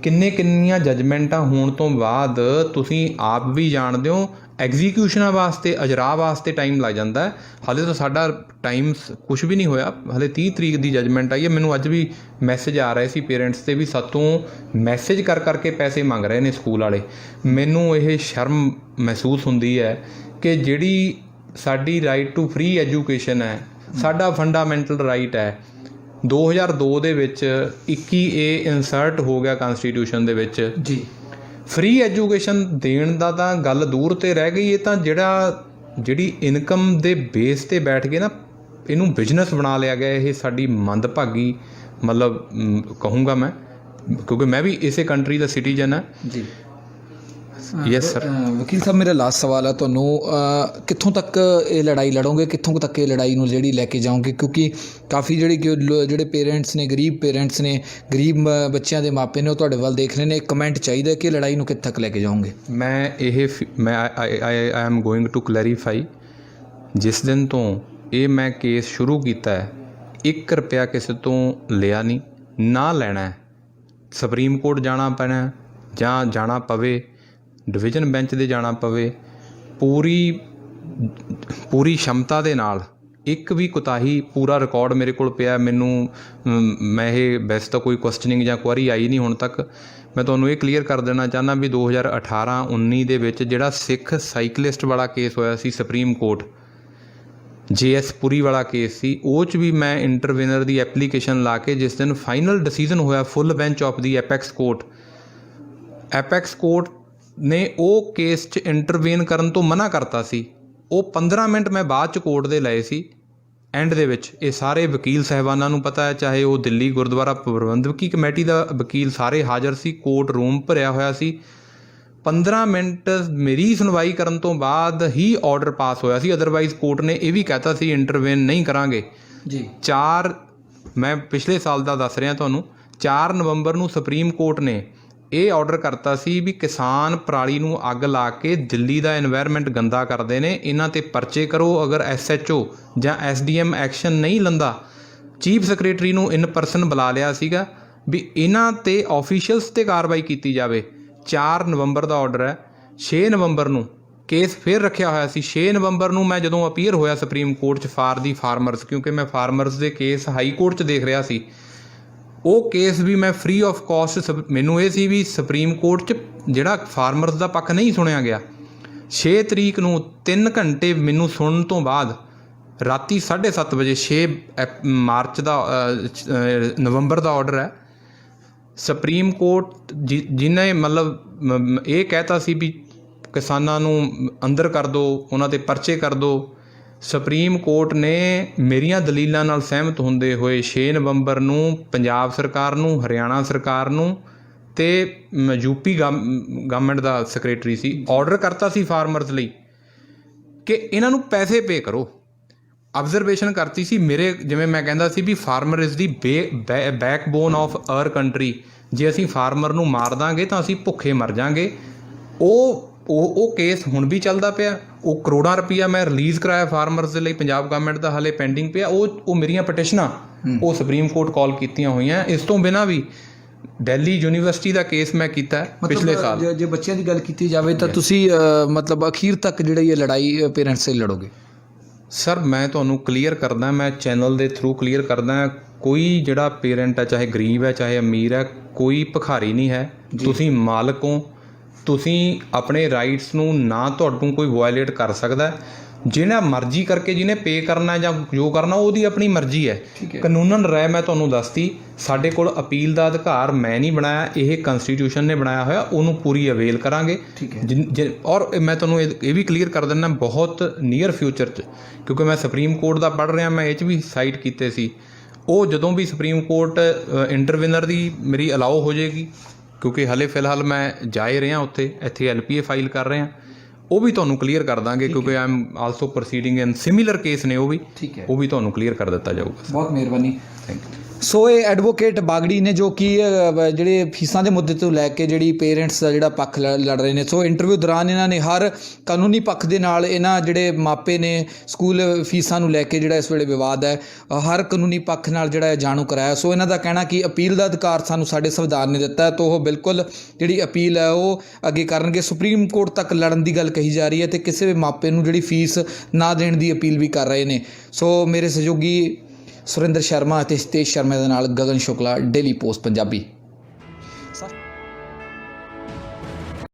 ਕਿੰਨੀਆਂ ਜਜਮੈਂਟਾਂ ਹੋਣ ਤੋਂ ਬਾਅਦ ਤੁਸੀਂ ਆਪ ਵੀ ਜਾਣਦੇ ਹੋ ਐਗਜ਼ੀਕਿਊਸ਼ਨਾਂ ਵਾਸਤੇ, ਅਜਰਾ ਵਾਸਤੇ ਟਾਈਮ ਲੱਗ ਜਾਂਦਾ ਹੈ। ਹਾਲੇ ਤਾਂ ਸਾਡਾ ਟਾਈਮ ਕੁਛ ਵੀ ਨਹੀਂ ਹੋਇਆ, ਹਾਲੇ 30 ਤਰੀਕ ਦੀ ਜਜਮੈਂਟ ਆਈ ਹੈ। ਮੈਨੂੰ ਅੱਜ ਵੀ ਮੈਸੇਜ ਆ ਰਹੇ ਸੀ ਪੇਰੈਂਟਸ 'ਤੇ ਵੀ ਸਾਤੋਂ ਮੈਸੇਜ ਕਰਕੇ ਪੈਸੇ ਮੰਗ ਰਹੇ ਨੇ ਸਕੂਲ ਵਾਲੇ। ਮੈਨੂੰ ਇਹ ਸ਼ਰਮ ਮਹਿਸੂਸ ਹੁੰਦੀ ਹੈ ਕਿ ਜਿਹੜੀ ਸਾਡੀ ਰਾਈਟ ਟੂ ਫ੍ਰੀ ਐਜੂਕੇਸ਼ਨ ਹੈ, ਸਾਡਾ ਫੰਡਾਮੈਂਟਲ ਰਾਈਟ ਹੈ, 2002 ਦੇ ਵਿੱਚ 21A ਇਨਸਰਟ ਹੋ ਗਿਆ ਕਨਸਟੀਟਿਊਸ਼ਨ ਦੇ ਵਿੱਚ ਜੀ। ਫ੍ਰੀ ਐਜੂਕੇਸ਼ਨ ਦੇਣ ਦਾ ਤਾਂ ਗੱਲ ਦੂਰ 'ਤੇ ਰਹਿ ਗਈ, ਇਹ ਤਾਂ ਜਿਹੜੀ ਇਨਕਮ ਦੇ ਬੇਸ 'ਤੇ ਬੈਠ ਕੇ ਨਾ ਇਹਨੂੰ ਬਿਜ਼ਨਸ ਬਣਾ ਲਿਆ ਗਿਆ। ਇਹ ਸਾਡੀ ਮੰਦਭਾਗੀ ਮਤਲਬ ਕਹੂੰਗਾ ਮੈਂ, ਕਿਉਂਕਿ ਮੈਂ ਵੀ ਇਸੇ ਕੰਟਰੀ ਦਾ ਸਿਟੀਜ਼ਨ ਹੈ ਜੀ। Yes sir. ਵਕੀਲ ਸਾਹਿਬ, ਮੇਰਾ ਲਾਸਟ ਸਵਾਲ ਹੈ ਤੁਹਾਨੂੰ, ਕਿੱਥੋਂ ਤੱਕ ਇਹ ਲੜਾਈ ਲੜੋਗੇ, ਕਿੱਥੋਂ ਤੱਕ ਇਹ ਲੜਾਈ ਨੂੰ ਜਿਹੜੀ ਲੈ ਕੇ ਜਾਓਗੇ? ਕਿਉਂਕਿ ਕਾਫੀ ਜਿਹੜੇ ਪੇਰੈਂਟਸ ਨੇ, ਗਰੀਬ ਪੇਰੈਂਟਸ ਨੇ, ਗਰੀਬ ਬੱਚਿਆਂ ਦੇ ਮਾਪੇ ਨੇ, ਉਹ ਤੁਹਾਡੇ ਵੱਲ ਦੇਖ ਰਹੇ ਨੇ। ਕਮੈਂਟ ਚਾਹੀਦਾ ਕਿ ਲੜਾਈ ਨੂੰ ਕਿੱਥੇ ਤੱਕ ਲੈ ਕੇ ਜਾਓਗੇ? ਮੈਂ I am going to clarify, ਜਿਸ ਦਿਨ ਤੋਂ ਇਹ ਮੈਂ ਕੇਸ ਸ਼ੁਰੂ ਕੀਤਾ ਹੈ, 1 ਰੁਪਇਆ ਕਿਸੇ ਤੋਂ ਲਿਆ ਨਹੀਂ, ਨਾ ਲੈਣਾ ਹੈ। ਸੁਪਰੀਮ ਕੋਰਟ ਜਾਣਾ ਪੈਣਾ ਜਾਂ ਜਾਣਾ ਪਵੇ, ਡਿਵੀਜ਼ਨ ਬੈਂਚ ਦੇ ਜਾਣਾ ਪਵੇ, ਪੂਰੀ ਸ਼ਮਤਾ ਦੇ ਨਾਲ, ਇੱਕ ਵੀ ਕੁਤਾਹੀ, ਪੂਰਾ ਰਿਕਾਰਡ ਮੇਰੇ ਕੋਲ ਪਿਆ। ਮੈਂ ਇਹ ਵੈਸੇ ਤਾਂ ਕੋਈ ਕੁਐਸਚਨਿੰਗ ਜਾਂ ਕੁਐਰੀ ਆਈ ਨਹੀਂ ਹੁਣ ਤੱਕ। ਮੈਂ ਤੁਹਾਨੂੰ ਇਹ ਕਲੀਅਰ ਕਰ ਦੇਣਾ ਚਾਹੁੰਦਾ ਵੀ 2018-19 ਦੇ ਵਿੱਚ ਜਿਹੜਾ ਸਿੱਖ ਸਾਈਕਲਿਸਟ ਵਾਲਾ ਕੇਸ ਹੋਇਆ ਸੀ ਸੁਪਰੀਮ ਕੋਰਟ, JS ਪੁਰੀ ਵਾਲਾ ਕੇਸ ਸੀ, ਉਹ 'ਚ ਵੀ ਮੈਂ ਇੰਟਰਵਿਨਰ ਦੀ ਐਪਲੀਕੇਸ਼ਨ ਲਾ ਕੇ ਜਿਸ ਦਿਨ ਫਾਈਨਲ ਡਿਸੀਜ਼ਨ ਹੋਇਆ full bench of the apex court ਨੇ ਉਹ ਕੇਸ 'ਚ ਇੰਟਰਵੀਨ ਕਰਨ ਤੋਂ ਮਨਾ ਕਰਤਾ ਸੀ। ਉਹ 15 ਮਿੰਟ ਮੈਂ ਬਾਅਦ 'ਚ ਕੋਰਟ ਦੇ ਲਏ ਸੀ ਐਂਡ ਦੇ ਵਿੱਚ। ਇਹ ਸਾਰੇ ਵਕੀਲ ਸਾਹਿਬਾਨਾਂ ਨੂੰ ਪਤਾ ਹੈ, ਚਾਹੇ ਉਹ ਦਿੱਲੀ ਗੁਰਦੁਆਰਾ ਪ੍ਰਬੰਧਕੀ ਕਮੇਟੀ ਦਾ ਵਕੀਲ, ਸਾਰੇ ਹਾਜ਼ਰ ਸੀ, ਕੋਰਟ ਰੂਮ ਭਰਿਆ ਹੋਇਆ ਸੀ। 15 ਮਿੰਟ ਮੇਰੀ ਸੁਣਵਾਈ ਕਰਨ ਤੋਂ ਬਾਅਦ ਹੀ ਆਰਡਰ ਪਾਸ ਹੋਇਆ ਸੀ, ਅਦਰਵਾਈਜ਼ ਕੋਰਟ ਨੇ ਇਹ ਵੀ ਕਹਿਤਾ ਸੀ ਇੰਟਰਵੀਨ ਨਹੀਂ ਕਰਾਂਗੇ ਜੀ। ਮੈਂ ਪਿਛਲੇ ਸਾਲ ਦਾ ਦੱਸ ਰਿਹਾ ਤੁਹਾਨੂੰ, 4 ਨਵੰਬਰ ਨੂੰ ਸੁਪਰੀਮ ਕੋਰਟ ਨੇ ਇਹ ਆਰਡਰ ਕਰਤਾ ਸੀ ਵੀ ਕਿਸਾਨ ਪਰਾਲੀ ਨੂੰ ਅੱਗ ਲਾ ਕੇ ਦਿੱਲੀ ਦਾ ਇਨਵਾਇਰਮੈਂਟ ਗੰਦਾ ਕਰਦੇ ਨੇ, ਇਹਨਾਂ 'ਤੇ ਪਰਚੇ ਕਰੋ। ਅਗਰ SHO ਜਾਂ SDM ਐਕਸ਼ਨ ਨਹੀਂ ਲੈਂਦਾ, ਚੀਫ ਸੈਕਟਰੀ ਨੂੰ ਇਨ ਪਰਸਨ ਬੁਲਾ ਲਿਆ ਸੀਗਾ ਵੀ ਇਹਨਾਂ 'ਤੇ ਆਫੀਸ਼ੀਅਲਸ 'ਤੇ ਕਾਰਵਾਈ ਕੀਤੀ ਜਾਵੇ। 4 ਨਵੰਬਰ ਦਾ ਆਰਡਰ ਹੈ। 6 ਨਵੰਬਰ ਨੂੰ ਕੇਸ ਫਿਰ ਰੱਖਿਆ ਹੋਇਆ ਸੀ। 6 ਨਵੰਬਰ ਨੂੰ ਮੈਂ ਜਦੋਂ ਅਪੀਅਰ ਹੋਇਆ ਸੁਪਰੀਮ ਕੋਰਟ 'ਚ ਫਾਰਮਰਸ, ਕਿਉਂਕਿ ਮੈਂ ਫਾਰਮਰਸ ਦੇ ਕੇਸ ਹਾਈ ਕੋਰਟ 'ਚ ਦੇਖ ਰਿਹਾ ਸੀ, ਉਹ ਕੇਸ ਵੀ ਮੈਂ ਫ੍ਰੀ ਆਫ ਕਾਸਟ, ਮੈਨੂੰ ਇਹ ਸੀ ਵੀ ਸੁਪਰੀਮ ਕੋਰਟ 'ਚ ਜਿਹੜਾ ਫਾਰਮਰਸ ਦਾ ਪੱਖ ਨਹੀਂ ਸੁਣਿਆ ਗਿਆ। 6 ਤਰੀਕ ਨੂੰ 3 ਘੰਟੇ ਮੈਨੂੰ ਸੁਣਨ ਤੋਂ ਬਾਅਦ ਰਾਤੀ 7:30 ਵਜੇ 6 ਮਾਰਚ ਦਾ ਨਵੰਬਰ ਦਾ ਆਰਡਰ ਹੈ। ਸੁਪਰੀਮ ਕੋਰਟ ਜਿਹਨੇ ਮਤਲਬ ਇਹ ਕਹਿਤਾ ਸੀ ਵੀ ਕਿਸਾਨਾਂ ਨੂੰ ਅੰਦਰ ਕਰ ਦਿਓ, ਉਹਨਾਂ 'ਤੇ ਪਰਚੇ ਕਰ ਦਿਓ, ਸੁਪਰੀਮ ਕੋਰਟ ਨੇ ਮੇਰੀਆਂ ਦਲੀਲਾਂ ਨਾਲ ਸਹਿਮਤ ਹੁੰਦੇ ਹੋਏ 6 ਨਵੰਬਰ ਨੂੰ ਪੰਜਾਬ ਸਰਕਾਰ ਨੂੰ, ਹਰਿਆਣਾ ਸਰਕਾਰ ਨੂੰ ਅਤੇ UP ਗਵਰਨਮੈਂਟ ਦਾ ਸੈਕਟਰੀ ਸੀ, ਆਰਡਰ ਕਰਤਾ ਸੀ ਫਾਰਮਰਸ ਲਈ ਕਿ ਇਹਨਾਂ ਨੂੰ ਪੈਸੇ ਪੇ ਕਰੋ। ਆਬਜ਼ਰਵੇਸ਼ਨ ਕਰਤੀ ਸੀ ਮੇਰੇ, ਜਿਵੇਂ ਮੈਂ ਕਹਿੰਦਾ ਸੀ ਵੀ farmer is the backbone of our country. ਜੇ ਅਸੀਂ ਫਾਰਮਰ ਨੂੰ ਮਾਰ ਦਾਂਗੇ ਤਾਂ ਅਸੀਂ ਭੁੱਖੇ ਮਰ ਜਾਵਾਂਗੇ। ਉਹ ਕੇਸ ਹੁਣ ਵੀ ਚੱਲਦਾ ਪਿਆ। ਉਹ ਕਰੋੜਾਂ ਰੁਪਈਆ ਮੈਂ ਰਿਲੀਜ਼ ਕਰਾਇਆ ਫਾਰਮਰਸ ਦੇ ਲਈ, ਪੰਜਾਬ ਗਵਰਨਮੈਂਟ ਦਾ ਹਾਲੇ ਪੈਂਡਿੰਗ ਪਿਆ। ਉਹ ਮੇਰੀਆਂ ਪਟੀਸ਼ਨਾਂ ਉਹ ਸੁਪਰੀਮ ਕੋਰਟ ਕਾਲ ਕੀਤੀਆਂ ਹੋਈਆਂ। ਇਸ ਤੋਂ ਬਿਨਾਂ ਵੀ ਦਿੱਲੀ ਯੂਨੀਵਰਸਿਟੀ ਦਾ ਕੇਸ ਮੈਂ ਕੀਤਾ ਪਿਛਲੇ ਸਾਲ। ਜੇ ਬੱਚਿਆਂ ਦੀ ਗੱਲ ਕੀਤੀ ਜਾਵੇ ਤਾਂ ਤੁਸੀਂ ਮਤਲਬ ਅਖੀਰ ਤੱਕ ਜਿਹੜੀ ਇਹ ਲੜਾਈ ਪੇਰੈਂਟਸ ਲਈ ਲੜੋਗੇ? ਸਰ, ਮੈਂ ਤੁਹਾਨੂੰ ਕਲੀਅਰ ਕਰਦਾ, ਮੈਂ ਚੈਨਲ ਦੇ ਥਰੂ ਕਲੀਅਰ ਕਰਦਾ, ਕੋਈ ਜਿਹੜਾ ਪੇਰੈਂਟ ਹੈ, ਚਾਹੇ ਗਰੀਬ ਹੈ ਚਾਹੇ ਅਮੀਰ ਹੈ, ਕੋਈ ਭਿਖਾਰੀ ਨਹੀਂ ਹੈ। ਤੁਸੀਂ ਮਾਲਕ ਹੋ, ਤੁਸੀਂ ਆਪਣੇ ਰਾਈਟਸ ਨੂੰ ਨਾ ਤੁਹਾਨੂੰ ਕੋਈ ਵਾਇਲੇਟ ਕਰ ਸਕਦਾ। ਜਿਹਨਾਂ ਮਰਜ਼ੀ ਕਰਕੇ ਜਿਹਨੇ ਪੇ ਕਰਨਾ ਜਾਂ ਜੋ ਕਰਨਾ ਉਹਦੀ ਆਪਣੀ ਮਰਜ਼ੀ ਹੈ। ਕਾਨੂੰਨਨ ਰਾਏ ਮੈਂ ਤੁਹਾਨੂੰ ਦੱਸਤੀ, ਸਾਡੇ ਕੋਲ ਅਪੀਲ ਦਾ ਅਧਿਕਾਰ ਮੈਂ ਨਹੀਂ ਬਣਾਇਆ, ਇਹ ਕਨਸਟੀਟਿਊਸ਼ਨ ਨੇ ਬਣਾਇਆ ਹੋਇਆ, ਉਹਨੂੰ ਪੂਰੀ ਅਵੇਲ ਕਰਾਂਗੇ। ਔਰ ਮੈਂ ਤੁਹਾਨੂੰ ਇਹ ਵੀ ਕਲੀਅਰ ਕਰ ਦਿੰਦਾ, ਬਹੁਤ ਨੀਅਰ ਫਿਊਚਰ 'ਚ, ਕਿਉਂਕਿ ਮੈਂ ਸੁਪਰੀਮ ਕੋਰਟ ਦਾ ਪੜ੍ਹ ਰਿਹਾ, ਮੈਂ ਇਹ 'ਚ ਵੀ ਸਾਈਟ ਕੀਤੇ ਸੀ, ਉਹ ਜਦੋਂ ਵੀ ਸੁਪਰੀਮ ਕੋਰਟ ਇੰਟਰਵਿਨਰ ਦੀ ਮੇਰੀ ਅਲਾਓ ਹੋ ਜਾਏਗੀ, ਕਿਉਂਕਿ ਹਾਲੇ ਫਿਲਹਾਲ ਮੈਂ ਜਾ ਰਿਹਾ ਉੱਥੇ, ਇੱਥੇ LPA ਫਾਈਲ ਕਰ ਰਿਹਾ, ਉਹ ਵੀ ਤੁਹਾਨੂੰ ਕਲੀਅਰ ਕਰ ਦਾਂਗੇ, ਕਿਉਂਕਿ I am also proceeding in similar case ਨੇ, ਉਹ ਵੀ ਠੀਕ ਹੈ, ਉਹ ਵੀ ਤੁਹਾਨੂੰ ਕਲੀਅਰ ਕਰ ਦਿੱਤਾ ਜਾਊਗਾ। ਬਹੁਤ ਮਿਹਰਬਾਨੀ। Thank you. ਸੋ ਇਹ ਐਡਵੋਕੇਟ ਬਾਗੜੀ ਨੇ ਜੋ ਕਿ ਜਿਹੜੇ ਫੀਸਾਂ ਦੇ ਮੁੱਦੇ ਤੋਂ ਲੈ ਕੇ ਜਿਹੜੀ ਪੇਰੈਂਟਸ ਦਾ ਜਿਹੜਾ ਪੱਖ ਲੜ ਰਹੇ ਨੇ। ਸੋ ਇੰਟਰਵਿਊ ਦੌਰਾਨ ਇਹਨਾਂ ਨੇ ਹਰ ਕਾਨੂੰਨੀ ਪੱਖ ਦੇ ਨਾਲ ਇਹਨਾਂ ਜਿਹੜੇ ਮਾਪੇ ਨੇ ਸਕੂਲ ਫੀਸਾਂ ਨੂੰ ਲੈ ਕੇ ਜਿਹੜਾ ਇਸ ਵੇਲੇ ਵਿਵਾਦ ਹੈ, ਹਰ ਕਾਨੂੰਨੀ ਪੱਖ ਨਾਲ ਜਿਹੜਾ ਜਾਣੂ ਕਰਾਇਆ। ਸੋ ਇਹਨਾਂ ਦਾ ਕਹਿਣਾ ਕਿ ਅਪੀਲ ਦਾ ਅਧਿਕਾਰ ਸਾਨੂੰ ਸਾਡੇ ਸੰਵਿਧਾਨ ਨੇ ਦਿੱਤਾ ਹੈ, ਤਾਂ ਉਹ ਬਿਲਕੁਲ ਜਿਹੜੀ ਅਪੀਲ ਹੈ ਉਹ ਅੱਗੇ ਕਰਨਗੇ। ਸੁਪਰੀਮ ਕੋਰਟ ਤੱਕ ਲੜਨ ਦੀ ਗੱਲ ਕਹੀ ਜਾ ਰਹੀ ਹੈ ਅਤੇ ਕਿਸੇ ਵੀ ਮਾਪੇ ਨੂੰ ਜਿਹੜੀ ਫੀਸ ਨਾ ਦੇਣ ਦੀ ਅਪੀਲ ਵੀ ਕਰ ਰਹੇ ਨੇ। ਸੋ ਮੇਰੇ ਸਹਿਯੋਗੀ ਸੁਰਿੰਦਰ ਸ਼ਰਮਾ ਅਤੇ ਸਤੇਸ਼ ਸ਼ਰਮਾ ਦੇ ਨਾਲ ਗਗਨ ਸ਼ੁਕਲਾ, ਡੇਲੀ ਪੋਸਟ ਪੰਜਾਬੀ।